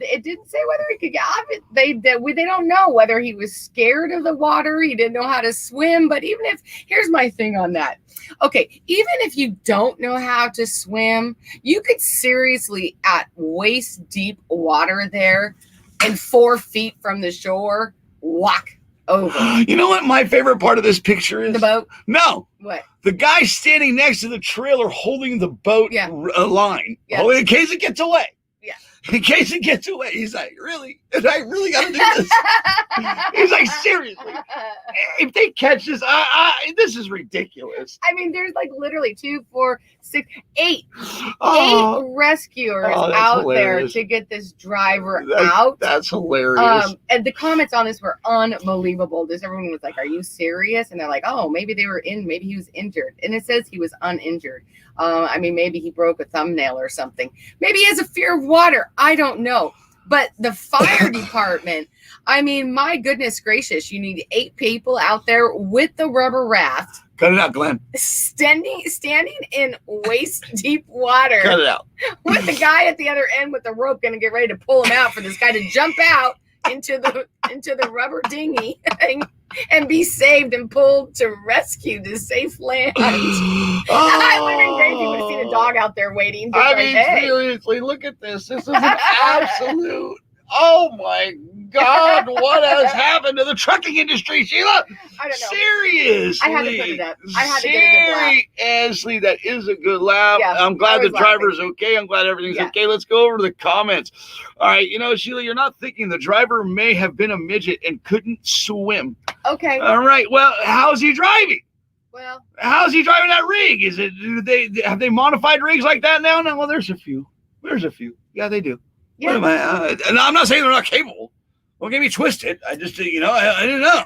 It didn't say whether he could get out of it. They don't know whether he was scared of the water. He didn't know how to swim. But even if, here's my thing on that. Okay, even if you don't know how to swim, you could seriously, at waist deep water there and 4 feet from the shore, walk over. You know what my favorite part of this picture is? The boat? No. What? The guy standing next to the trailer holding the boat line, in case it gets away. Yeah. In case it gets away. He's like, really? Did I really got to do this? He's like, seriously? If they catch this, this is ridiculous. I mean, there's like literally 2, 4, 6, 8 rescuers out hilarious. there to get this driver out. That's hilarious. And the comments on this were unbelievable. Everyone was like, are you serious? And they're like, oh, maybe maybe he was injured. And it says he was uninjured. I mean, maybe he broke a thumbnail or something. Maybe he has a fear of water. I don't know. But the fire department, I mean, my goodness gracious, you need 8 people out there with the rubber raft. Cut it out, Glenn. Standing in waist deep water. Cut it out. With the guy at the other end with the rope going to get ready to pull him out for this guy to jump out into the rubber dinghy and be saved and pulled to rescue to safe land. I would have been crazy. You would have seen a dog out there waiting. Seriously, look at this. This is an absolute. Oh my God, what has happened to the trucking industry, Sheila? I don't know. Seriously. I had to put it up. I had to get a good laugh. Seriously, that is a good laugh. Yeah, I'm glad I the was laughing. driver's okay. I'm glad everything's Yeah. okay. Let's go over to the comments. All right, Sheila, you're not thinking the driver may have been a midget and couldn't swim. Okay. All right, well, how's he driving? Well, How's he driving that rig? Have they modified rigs like that now? No, well, there's a few. Yeah, they do. yeah. And I'm not saying they're not capable. Don't get me twisted. I just, I didn't know.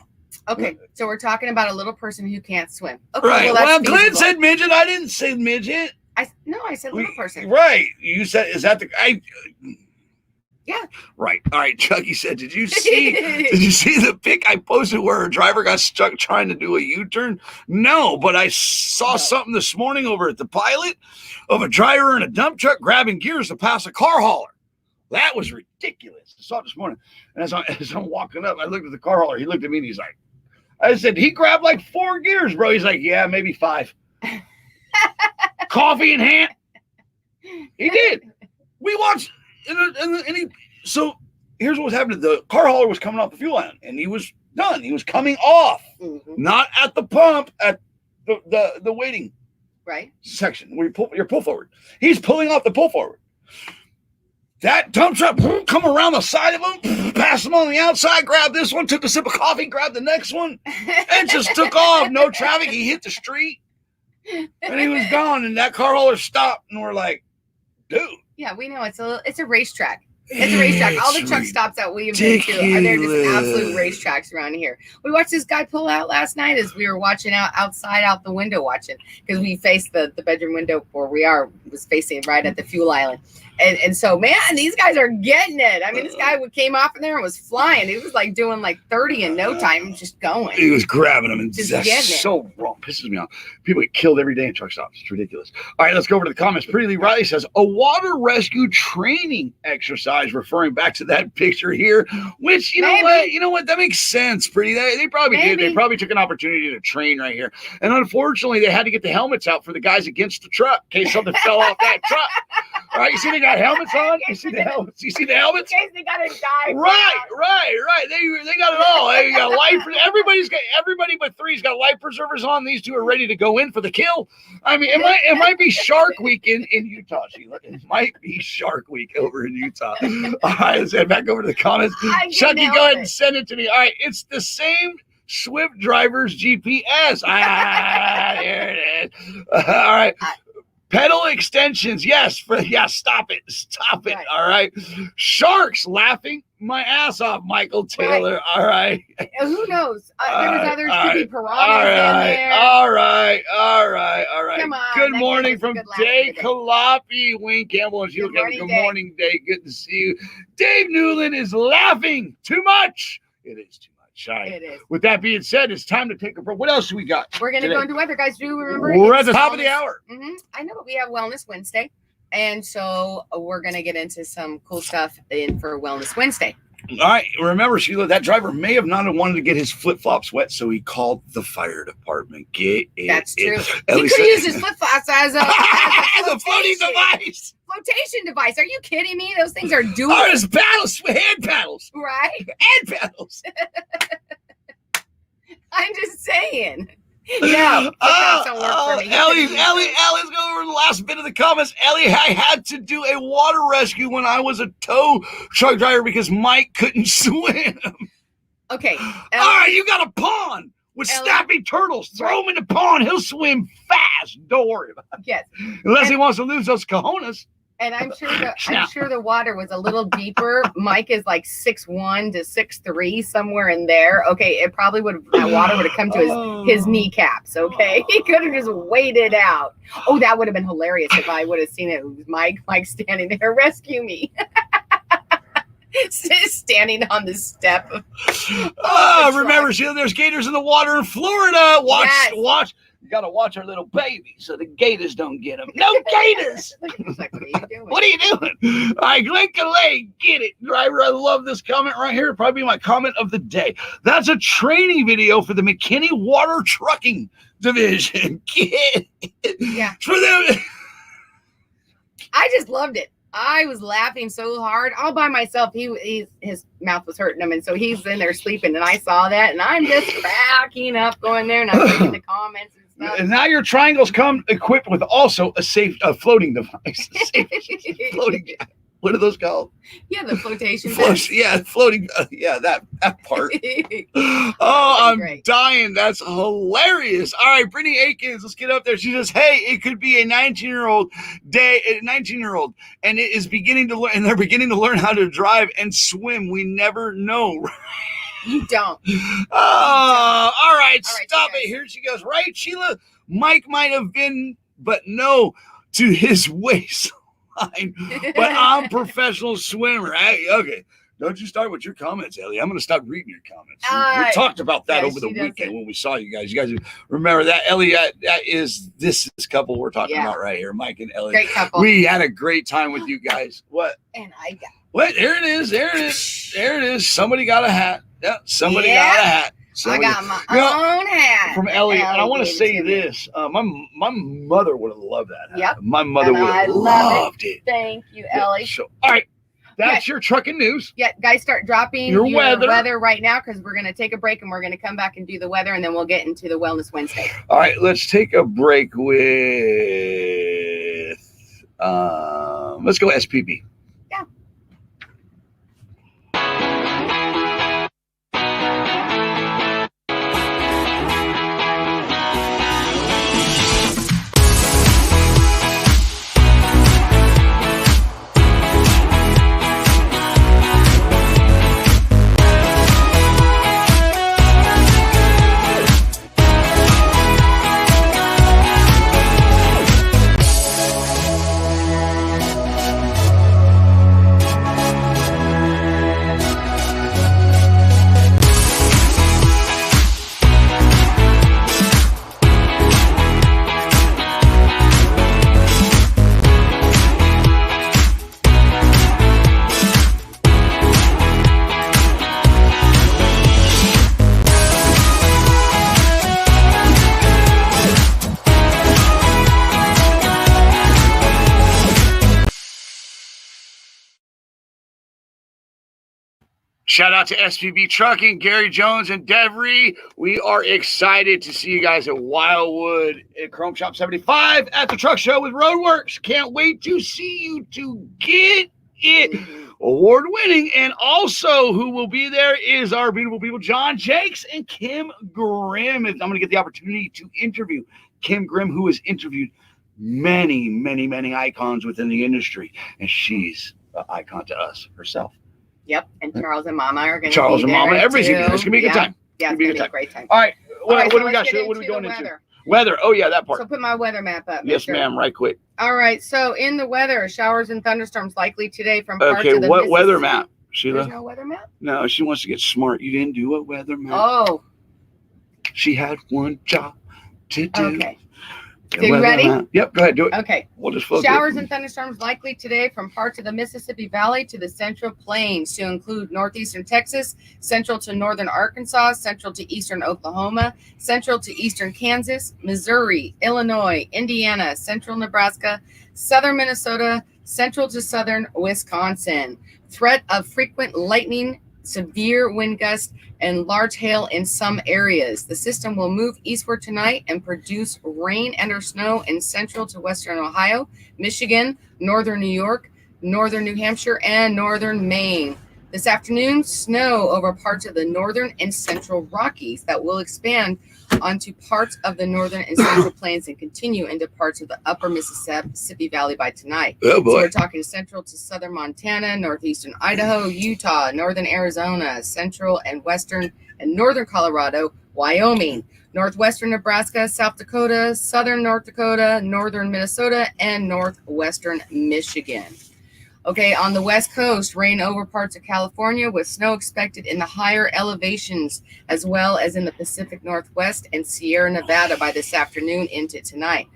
Okay, so we're talking about a little person who can't swim. Okay, Right. that's Well, Glenn feasible. said midget. I didn't say midget. I said little person. Right. You said, is that the guy? Yeah. Right. All right. Chucky said, did you see the pic I posted where a driver got stuck trying to do a U-turn? No, but I saw something this morning over at the Pilot of a driver in a dump truck grabbing gears to pass a car hauler. That was ridiculous. I saw it this morning. And as I'm walking up, I looked at the car hauler. He looked at me and he's like, I said, he grabbed like 4 gears, bro. He's like, yeah, maybe 5. Coffee in hand. He did. We watched, so here's what was happening. The car hauler was coming off the fuel line, and he was done. He was coming off, not at the pump, at the waiting section where you pull forward. He's pulling off the pull forward. That dump truck come around the side of him, passed him on the outside, grabbed this one, took a sip of coffee, grabbed the next one, and just took off. No traffic. He hit the street, and he was gone. And that car hauler stopped, and we're like, dude. Yeah, we know it's a racetrack. It's a racetrack. All the truck stops that we have been to are they're just absolute racetracks around here. We watched this guy pull out last night as we were watching outside out the window watching because we faced the bedroom window where we was facing right at the fuel island. And so, man, these guys are getting it. I mean, this guy came off in there and was flying. He was like doing like 30 in no time, just going. He was grabbing them, and Just that's getting it. so wrong. Pisses me off. People get killed every day in truck stops. It's ridiculous. All right, let's go over to the comments. Pretty Lee Riley says, a water rescue training exercise, referring back to that picture here, which, you know what? That makes sense, Pretty. They probably did. They probably took an opportunity to train right here. And unfortunately, they had to get the helmets out for the guys against the truck in case something fell off that truck. All right, you see they got helmets on? You see the helmets? In case they got to die. Right. They got it all. They got life. Everybody but 3's got life preservers on. These 2 are ready to go in for the kill. I mean, it might be Shark Week in Utah, Sheila. It might be Shark Week over in Utah. All right, let's head back over to the comments. Chucky, go ahead and send it to me. All right, it's the same Swift driver's GPS. There it is. All right. Pedal extensions, yes. Stop it. Right. All right. Sharks laughing my ass off, Michael Taylor. Right. All right. Who knows? There was others could be piranhas in there. All right. Come on, good morning from Day Kalapi, Wayne Campbell, and Sheila Kevin. Good morning, Day. Good to see you. Dave Newland is laughing too much. It is too much. Right. It is. With that being said, it's time to take a break. What else do we got? We're going to go into weather, guys. Do you remember? We're at the top of the hour. I know, but we have Wellness Wednesday. And so we're going to get into some cool stuff for Wellness Wednesday. All right. Remember, Sheila, that driver may have not wanted to get his flip-flops wet, so he called the fire department. That's true. He could use his flip-flops as a floating device. Flotation device. Are you kidding me? Those things are dual. Oh, there's paddles, hand paddles. Right? Hand paddles. I'm just saying. No, don't work for me. Ellie, let's go over the last bit of the comments. Ellie, I had to do a water rescue when I was a tow truck driver because Mike couldn't swim. Okay. All right, you got a pond with snappy turtles. Throw him in the pond. He'll swim fast. Don't worry about it. Yes. Unless he wants to lose those cojones. And I'm sure the water was a little deeper. Mike is like 6'1" to 6'3", somewhere in there. Okay, it probably that water would have come to his kneecaps. Okay, he could have just waited out. Oh, that would have been hilarious if I would have seen it. It was Mike standing there, rescue me. Standing on the step. Remember, Sheila, there's gators in the water in Florida. Watch. You got to watch our little baby so the gators don't get them. No gators. Like, what are you doing? All right, Glenn Calais, get it, driver. I love this comment right here. It'll probably be my comment of the day. That's a training video for the McKinney Water Trucking Division. Get it. Yeah. For them. I just loved it. I was laughing so hard all by myself. His mouth was hurting him, and so he's in there sleeping. And I saw that, and I'm just cracking up, going there, and I'm reading the comments and stuff. And now your triangles come equipped with also a safe floating device. Floating. What are those called? Yeah, the flotation. Yeah, floating. Yeah, that part. Oh, I'm dying. That's hilarious. All right, Brittany Aikens, let's get up there. She says, "Hey, it could be a 19-year-old, and it is beginning to learn, and they're beginning to learn how to drive and swim. We never know." You don't. Oh, all right, stop it. Here she goes. Right, Sheila? Mike might have been, but no, to his waist. But I'm a professional swimmer. Hey, okay. Don't you start with your comments, Ellie. I'm going to stop reading your comments. We talked about that over the weekend when we saw you guys. You guys remember that? Ellie, this couple we're talking about right here, Mike and Ellie. Great couple. We had a great time with you guys. What? And I got. What? There it is. There it is. There it is. Somebody got a hat. Yeah, somebody got a hat. I got my own hat from Ellie, and I want to say this: my mother would have loved that hat. Yep. My mother would have loved it. Thank you, Ellie. So, all right, that's your trucking news. Yeah, guys, start dropping your weather right now because we're going to take a break and we're going to come back and do the weather, and then we'll get into the Wellness Wednesday. All right, let's take a break with let's go SPB. Yeah. Shout out to SPB Trucking, Gary Jones and Devry. We are excited to see you guys at Wildwood at Chrome Shop 75 at the truck show with Roadworks. Can't wait to see you to get it. Award winning. And also who will be there is our beautiful people, John Jakes and Kim Grimm. I'm going to get the opportunity to interview Kim Grimm, who has interviewed many, many, many icons within the industry. And she's an icon to us herself. Yep, and Charles and Mama are going to be Charles and Mama, there everything. too. It's going to be a good time. Yeah, it's going to be a great time. All right, what do we got? What are we going into? Weather. Weather. Oh, yeah, that part. So put my weather map up. Yes, ma'am, right quick. All right, so in the weather, showers and thunderstorms likely today from parts of the Okay, what Mississippi. weather map, Sheila? There's no weather map? No, she wants to get smart. You didn't do a weather map. Oh. She had one job to do. Okay. So you ready? Map. Yep, go ahead, do it. Okay. We'll just flow Showers and thunderstorms likely today from parts of the Mississippi Valley to the Central Plains to include northeastern Texas, central to northern Arkansas, central to eastern Oklahoma, central to eastern Kansas, Missouri, Illinois, Indiana, central Nebraska, southern Minnesota, central to southern Wisconsin. Threat of frequent lightning, severe wind gusts, and large hail in some areas. The system will move eastward tonight and produce rain and or snow in central to western Ohio, Michigan, northern New York, northern New Hampshire, and northern Maine. This afternoon, snow over parts of the northern and central Rockies that will expand onto parts of the northern and central plains and continue into parts of the upper Mississippi Valley by tonight. Oh boy. So we're talking central to southern Montana, northeastern Idaho, Utah, northern Arizona, central and western and northern Colorado, Wyoming, northwestern Nebraska, South Dakota, southern North Dakota, northern Minnesota, and northwestern Michigan. Okay, on the west coast, rain over parts of California with snow expected in the higher elevations as well as in the Pacific Northwest and Sierra Nevada by this afternoon into tonight.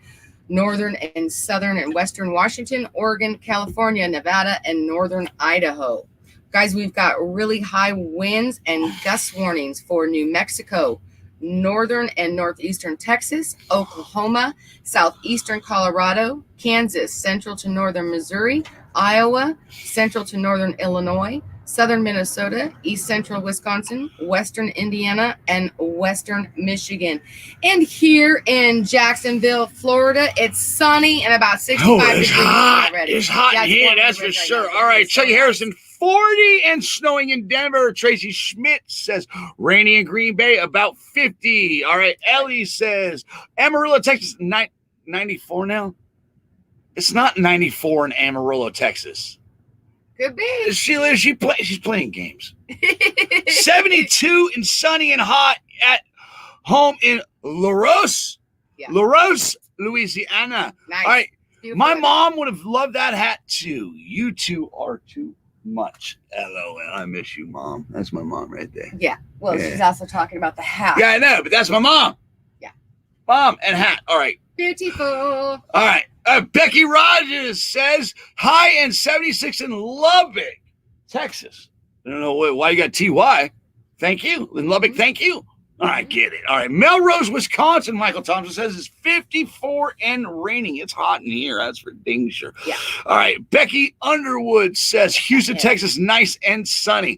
Northern and southern and western Washington, Oregon, California, Nevada, and northern Idaho. Guys, we've got really high winds and gust warnings for New Mexico, northern and northeastern Texas, Oklahoma, southeastern Colorado, Kansas, central to northern Missouri, Iowa, central to northern Illinois, southern Minnesota, east central Wisconsin, western Indiana, and western Michigan. And here in Jacksonville, Florida, it's sunny and about 65 degrees already. It's hot in here, that's for sure. All right, Chucky Harrison, 40 and snowing in Denver. Tracy Schmidt says rainy in Green Bay, about 50. All right, Ellie says Amarillo, Texas, 94 now. It's not 94 in Amarillo, Texas. Could be. She's playing games. 72 and sunny and hot at home in LaRose, Louisiana. Nice. All right. Beautiful. My mom would have loved that hat too. You two are too much. LOL. I miss you, Mom. That's my mom right there. Yeah. Well, Yeah. she's also talking about the hat. Yeah, I know, but that's my mom. Yeah. Mom and hat. All right. Beautiful. All right. Becky Rogers says, hi and 76 in Lubbock, Texas. I don't know why you got TY. Thank you. In Lubbock, thank you. All right, get it. All right. Melrose, Wisconsin, Michael Thompson says it's 54 and raining. It's hot in here. That's for dang sure. Yeah. All right. Becky Underwood says Houston, Texas, nice and sunny.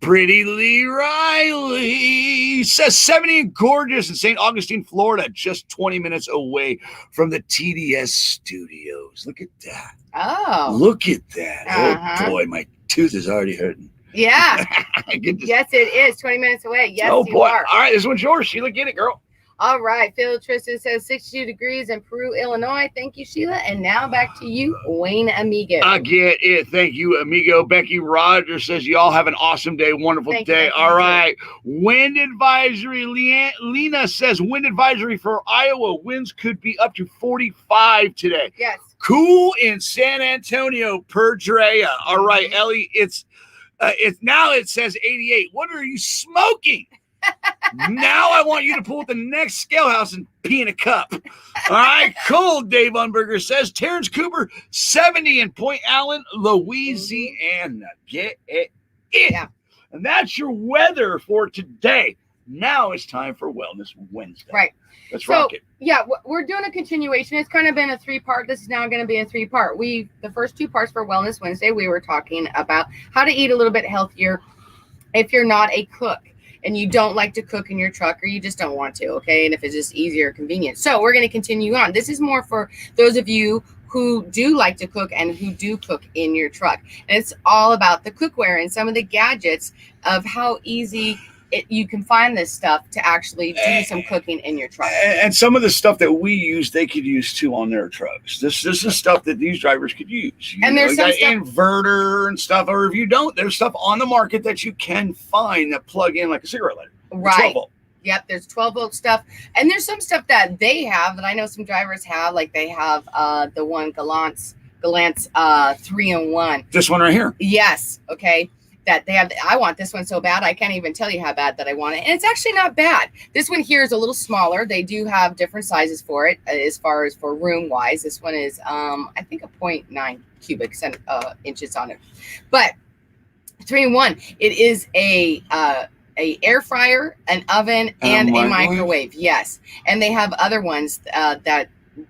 Pretty Lee Riley says 70 and gorgeous in St. Augustine, Florida, just 20 minutes away from the TDS studios. Look at that. Oh. Look at that. Uh-huh. Oh, boy, my tooth is already hurting. Yeah. Get this. Yes, it is. 20 minutes away. Yes, Oh, you boy. are. All right, this one's yours, Sheila. Get it, girl. All right. Phil Tristan says 62 degrees in Peru, Illinois. Thank you, Sheila. And now back to you, Wayne Amigo. I get it. Thank you, amigo. Becky Rogers says y'all have an awesome day. Wonderful Thank you, day. thank you, All thank right. Wind advisory. Lena says wind advisory for Iowa. Winds could be up to 45 today. Yes. Cool in San Antonio per Drea. All right, Ellie. It's now it says 88. What are you smoking? Now I want you to pull up the next scale house and pee in a cup. All right, cool. Dave Unberger says Terrence Cooper 70 in Point Allen, Louisiana. Get it? Yeah. And that's your weather for today. Now it's time for Wellness Wednesday. Right. Let's rock it. Yeah, we're doing a continuation. It's kind of been a 3-part. This is now going to be a 3-part. The first 2 parts for Wellness Wednesday, we were talking about how to eat a little bit healthier if you're not a cook and you don't like to cook in your truck or you just don't want to, okay? And if it's just easier or convenient. So we're going to continue on. This is more for those of you who do like to cook and who do cook in your truck. And it's all about the cookware and some of the gadgets of how easy you can find this stuff to actually do some cooking in your truck. And some of the stuff that we use, they could use too on their trucks. This is stuff that these drivers could use. And there's some stuff, inverter and stuff, or if you don't, there's stuff on the market that you can find that plug in like a cigarette lighter. Right. 12 volt. Yep, there's 12-volt stuff. And there's some stuff that they have that I know some drivers have, like they have the one Gallant's 3-in-1. This one right here. Yes, okay. That they have. I want this one so bad I can't even tell you how bad that I want it, and it's actually not bad. This one here is a little smaller. They do have different sizes for it as far as for room wise. This one is I think a 0.9 cubic inches on it, but 3-in-1. It is a air fryer, an oven, and a microwave. Yes, and they have other ones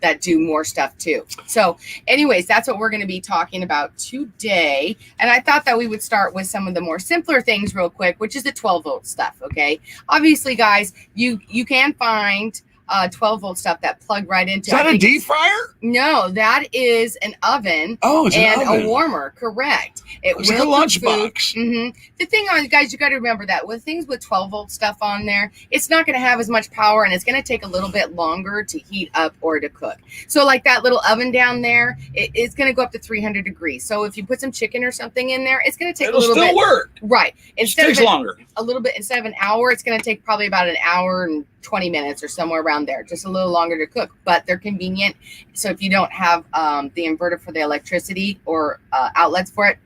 that do more stuff too. So anyways, that's what we're going to be talking about today. And I thought that we would start with some of the more simpler things real quick, which is the 12-volt stuff. Okay. Obviously, guys, you can find 12-volt stuff that plug right into. Is that a deep fryer? No, that is an oven. Oh, it's an oven. A warmer. Correct. It's like a lunchbox. Mm-hmm. The thing on, guys, you got to remember that with things with 12-volt stuff on there, it's not going to have as much power, and it's going to take a little bit longer to heat up or to cook. So, like that little oven down there, it's going to go up to 300 degrees. So, if you put some chicken or something in there, it's going to take a little bit. It'll still work. Right. It takes longer. A little bit instead of an hour, it's going to take probably about an hour and 20 minutes or somewhere around there, just a little longer to cook, but they're convenient. So if you don't have the inverter for the electricity or outlets for it,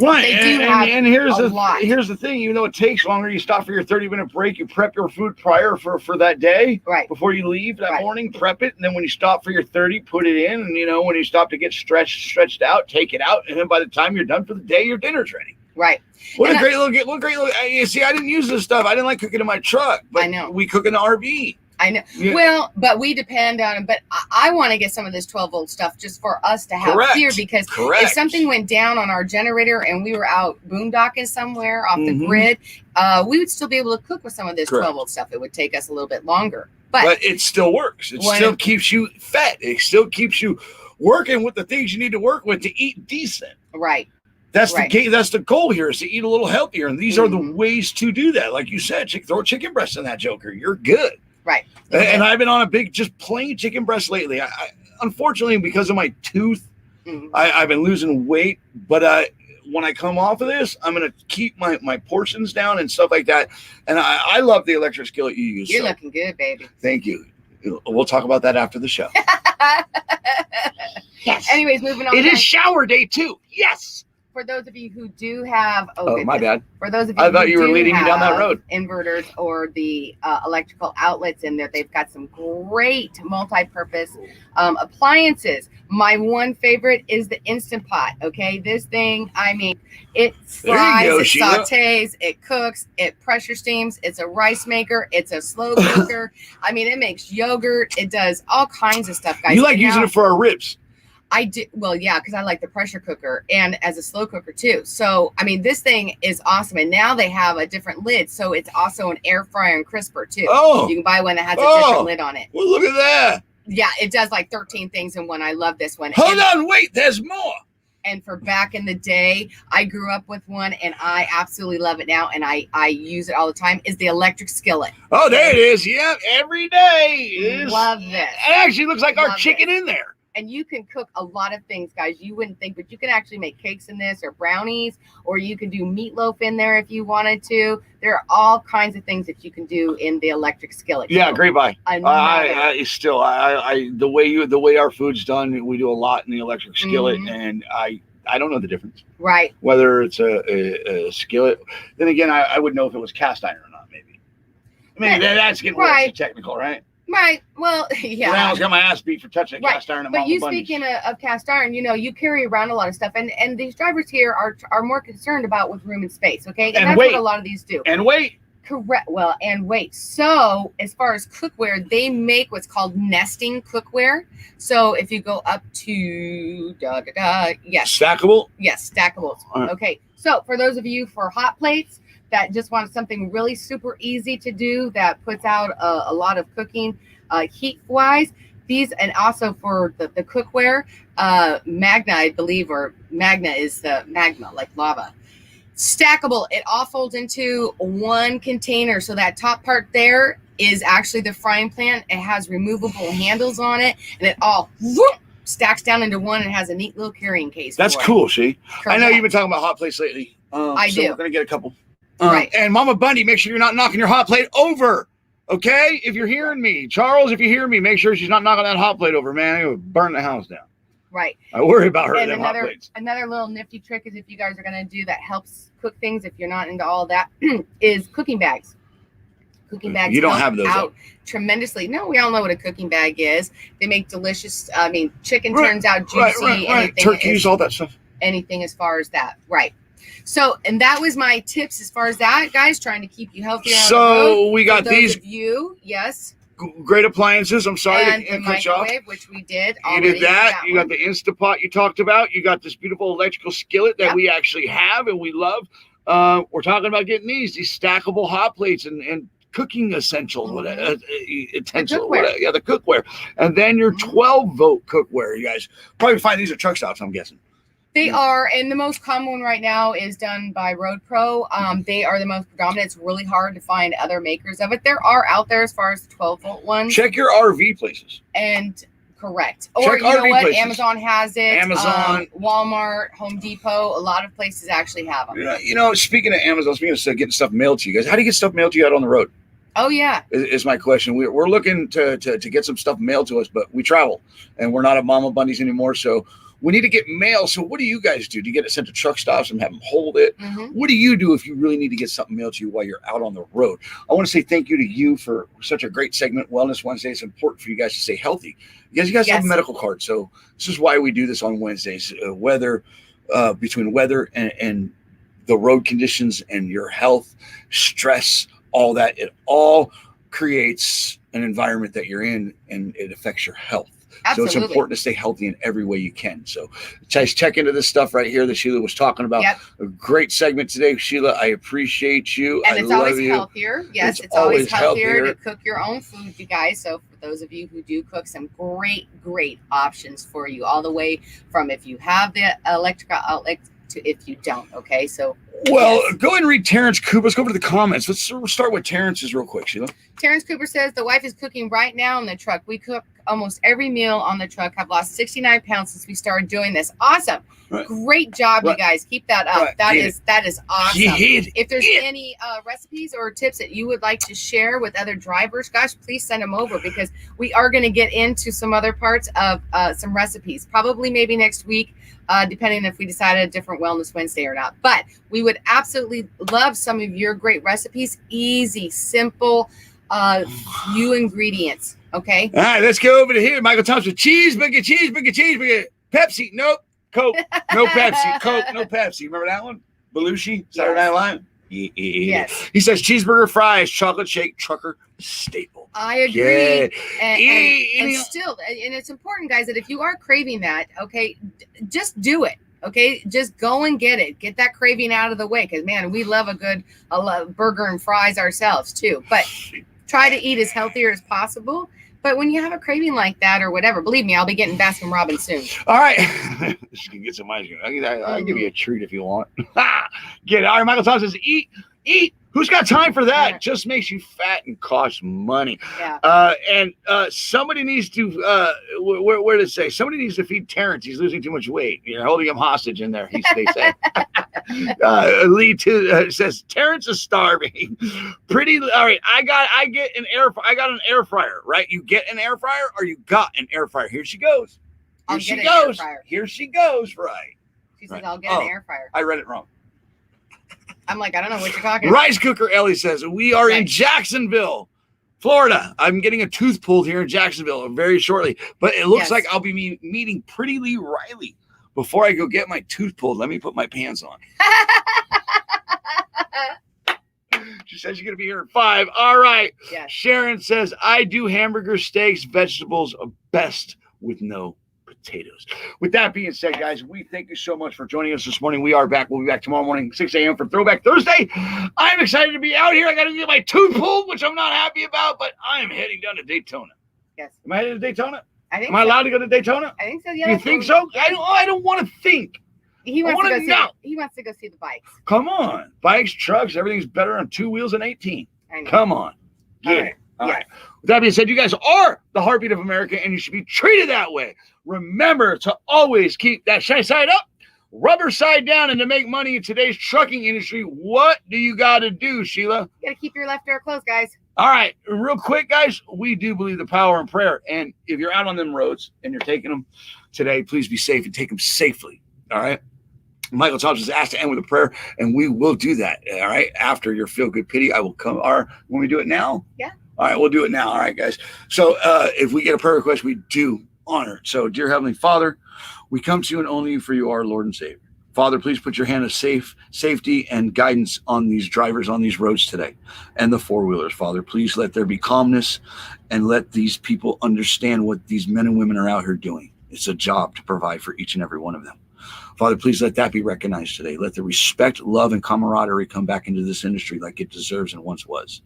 right. They do have and here's lot. the thing, even though it takes longer, you stop for your 30-minute break, you prep your food prior for that day. Right. Before you leave that morning, prep it, and then when you stop for your 30, put it in, and when you stop to get stretched out, take it out, and then by the time you're done for the day, your dinner's ready. Right. What a great little. You see, I didn't use this stuff. I didn't like cooking in my truck, but I know. we cook in the RV. I know. Yeah. Well, but we depend on them. But I want to get some of this 12-volt stuff just for us to have Correct. here, because if something went down on our generator and we were out boondocking somewhere off the grid, we would still be able to cook with some of this 12-volt stuff. It would take us a little bit longer. But it still works. It still keeps you fed. It still keeps you working with the things you need to work with to eat decent. Right. That's the goal here, is to eat a little healthier. And these are the ways to do that. Like you said, throw chicken breast in that joker. You're good. Right. And I've been on a big, just plain chicken breast lately. I unfortunately, because of my tooth, I've been losing weight. But when I come off of this, I'm going to keep my portions down and stuff like that. And I love the electric skillet you use. You're looking good, baby. Thank you. We'll talk about that after the show. Yes. Anyways, moving on. It is shower day too. Yes. For those of you who do have, my bad. For those of you, I thought you were leading me down that road. Inverters or the electrical outlets in there, they've got some great multi-purpose appliances. My one favorite is the Instant Pot. Okay, this thing, I mean, it fries, it sautés, it cooks, it pressure steams. It's a rice maker. It's a slow cooker. I mean, it makes yogurt. It does all kinds of stuff, guys. You like using it for our ribs? I do. Well, yeah, because I like the pressure cooker and as a slow cooker too. So, I mean, this thing is awesome. And now they have a different lid. So it's also an air fryer and crisper too. Oh, you can buy one that has a different lid on it. Well, look at that. Yeah, it does like 13 things in one. I love this one. Hold on, wait, there's more. And for back in the day, I grew up with one and I absolutely love it now. And I use it all the time, is the electric skillet. Oh, there it is. Yeah, every day. Love this. It actually looks like our chicken in there. And you can cook a lot of things, guys. You wouldn't think, but you can actually make cakes in this or brownies, or you can do meatloaf in there if you wanted to. There are all kinds of things that you can do in the electric skillet. Yeah, great buy. The way our food's done, we do a lot in the electric skillet, and I don't know the difference. Right. Whether it's a skillet, then again, I would know if it was cast iron or not. Maybe. I mean, that's getting way too technical, right? Right. Well, yeah. I almost got my ass beat for touching a cast iron. But you speaking of cast iron, you know, you carry around a lot of stuff, and these drivers here are more concerned about with room and space. Okay, and that's what a lot of these do. And weight. Correct. Well, and weight. So as far as cookware, they make what's called nesting cookware. So if you go up to yes, stackable. Yes, stackable. Right. Okay. So for those of you for hot plates that just want something really super easy to do that puts out a lot of cooking heat wise, these, and also for the cookware, Magna, I believe, or Magna is the magma, like lava. Stackable, it all folds into one container. So that top part there is actually the frying pan. It has removable handles on it, and it all stacks down into one and has a neat little carrying case. That's cool, see? Correct. I know you've been talking about hot plates lately. I do. We're going to get a couple. Right. And Mama Bundy, make sure you're not knocking your hot plate over. Okay? If you're hearing me. Charles, if you hear me, make sure she's not knocking that hot plate over, man. It would burn the house down. Right. I worry about her and them hot plates. Another little nifty trick is, if you guys are going to do that helps cook things, if you're not into all that, is cooking bags. Cooking bags. You don't have those out tremendously. No, we all know what a cooking bag is. They make delicious. I mean, chicken turns out juicy. Right. Turkeys, all that stuff. Anything as far as that. Right. So, and that was my tips as far as that, guys, trying to keep you healthier. So we got these. Yes. Great appliances. I'm sorry to cut you off. Which we did. You did that. You got the Instant Pot you talked about. You got this beautiful electrical skillet that we actually have and we love. We're talking about getting these stackable hot plates and cooking essentials, utensil, the cookware, and then your 12-volt cookware. You guys probably find these at truck stops, I'm guessing. They are, and the most common one right now is done by Road Pro. They are the most predominant. It's really hard to find other makers of it. There are out there as far as the 12-volt ones. Check your RV places. And correct. Or you know what? Places. Amazon has it. Amazon. Walmart, Home Depot. A lot of places actually have them. You know, speaking of Amazon, speaking of getting stuff mailed to you guys, how do you get stuff mailed to you out on the road? Oh, yeah. Is my question. We're looking to get some stuff mailed to us, but we travel, and we're not at Mama Bundy's anymore, so we need to get mail. So what do you guys do? Do you get it sent to truck stops and have them hold it? What do you do if you really need to get something mailed to you while you're out on the road? I want to say thank you to you for such a great segment, Wellness Wednesday. It's important for you guys to stay healthy. You guys have a medical card. So this is why we do this on Wednesdays. Between weather and the road conditions and your health, stress, all that, it all creates an environment that you're in, and it affects your health. Absolutely. So it's important to stay healthy in every way you can. So guys, check into this stuff right here that Sheila was talking about. Yep. A great segment today, Sheila. I appreciate you. And I it's love always you. healthier. Yes, it's always healthier to cook your own food, you guys. So for those of you who do cook, some great options for you, all the way from if you have the electrical outlet to if you don't. Okay, so well, go ahead and read Terrence Cooper. Let's go over to the comments. Let's start with Terrence's real quick, Sheila. Terrence Cooper says the wife is cooking right now in the truck. We cook almost every meal on the truck. I've lost 69 pounds since we started doing this. Awesome. Right. Great job, you guys. Keep that up. Right. That is awesome. If there's Yeah. any recipes or tips that you would like to share with other drivers, gosh, please send them over, because we are going to get into some other parts of some recipes, probably maybe next week, depending if we decide a different Wellness Wednesday or not. But we would absolutely love some of your great recipes. Easy, simple, few ingredients. Okay. All right, let's go over to here. Michael Thompson, cheeseburger. Pepsi, nope. Coke, no Pepsi. Coke, no Pepsi. Remember that one? Belushi, Saturday Night Live? Yeah. Yes. He says cheeseburger, fries, chocolate shake, trucker, staple. I agree. Yeah. And still, and it's important, guys, that if you are craving that, okay, just do it. Okay, just go and get it. Get that craving out of the way, because man, we love a good burger and fries ourselves too. But try to eat as healthier as possible. But when you have a craving like that or whatever, believe me, I'll be getting Baskin Robbins soon. All right. She can get some ice cream. I'll give you a treat if you want. Get it. All right, Michael Thompson says, eat. Who's got time for that? Yeah. Just makes you fat and costs money. Yeah. And somebody needs to, where did it say? Somebody needs to feed Terrence. He's losing too much weight. You're holding him hostage in there, they say. Lee says, Terrence is starving. Pretty, all right, I got an air fryer, right? You get an air fryer or you got an air fryer. Here she goes. Here she goes. Here she goes, right. She says, I'll get an air fryer. I read it wrong. I'm like, I don't know what you're talking about. Rice Cooker Ellie says, we are in Jacksonville, Florida. I'm getting a tooth pulled here in Jacksonville very shortly. But it looks like I'll be meeting Pretty Lee Riley before I go get my tooth pulled. Let me put my pants on. She says you're going to be here at 5. All right. Yes. Sharon says, I do hamburger, steaks, vegetables best with no potatoes. With that being said, guys, we thank you so much for joining us this morning. We are back. We'll be back tomorrow morning, 6 a.m. for Throwback Thursday. I'm excited to be out here. I got to get my tooth pulled, which I'm not happy about, but I'm heading down to Daytona. Yes. Am I headed to Daytona? Am I allowed to go to Daytona? I think so. Yeah. You think so? I don't want to think. He wants to go know. He wants to go see the bikes. Come on. Bikes, trucks, everything's better on 2 wheels than 18. I know. Come on. Get it. All right. With that being said, you guys are the heartbeat of America, and you should be treated that way. Remember to always keep that shiny side up, rubber side down, and to make money in today's trucking industry, what do you got to do, Sheila? You got to keep your left door closed, guys. All right. Real quick, guys, we do believe the power in prayer. And if you're out on them roads and you're taking them today, please be safe and take them safely. All right. Michael Thompson is asked to end with a prayer, and we will do that. All right. After your feel good pity, I will come. Or when we do it now? Yeah. All right. We'll do it now. All right, guys. So if we get a prayer request, we do honor it. So, dear Heavenly Father, we come to you and only you, for you are Lord and Savior. Father, please put your hand of safety and guidance on these drivers on these roads today and the four-wheelers. Father, please let there be calmness and let these people understand what these men and women are out here doing. It's a job to provide for each and every one of them. Father, please let that be recognized today. Let the respect, love, and camaraderie come back into this industry like it deserves and once was.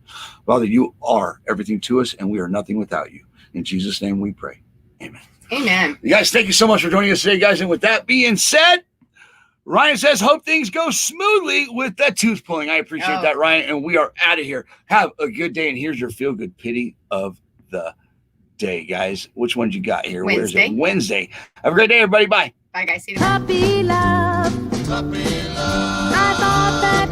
Father, you are everything to us, and we are nothing without you. In Jesus' name we pray. Amen. Amen. You guys, thank you so much for joining us today, guys. And with that being said, Ryan says, hope things go smoothly with that tooth pulling. I appreciate that, Ryan. And we are out of here. Have a good day. And here's your feel-good pity of the day, guys. Which ones you got here? Wednesday. Where's it? Wednesday. Have a great day, everybody. Bye. Bye, guys. See you tomorrow. Puppy love. I thought that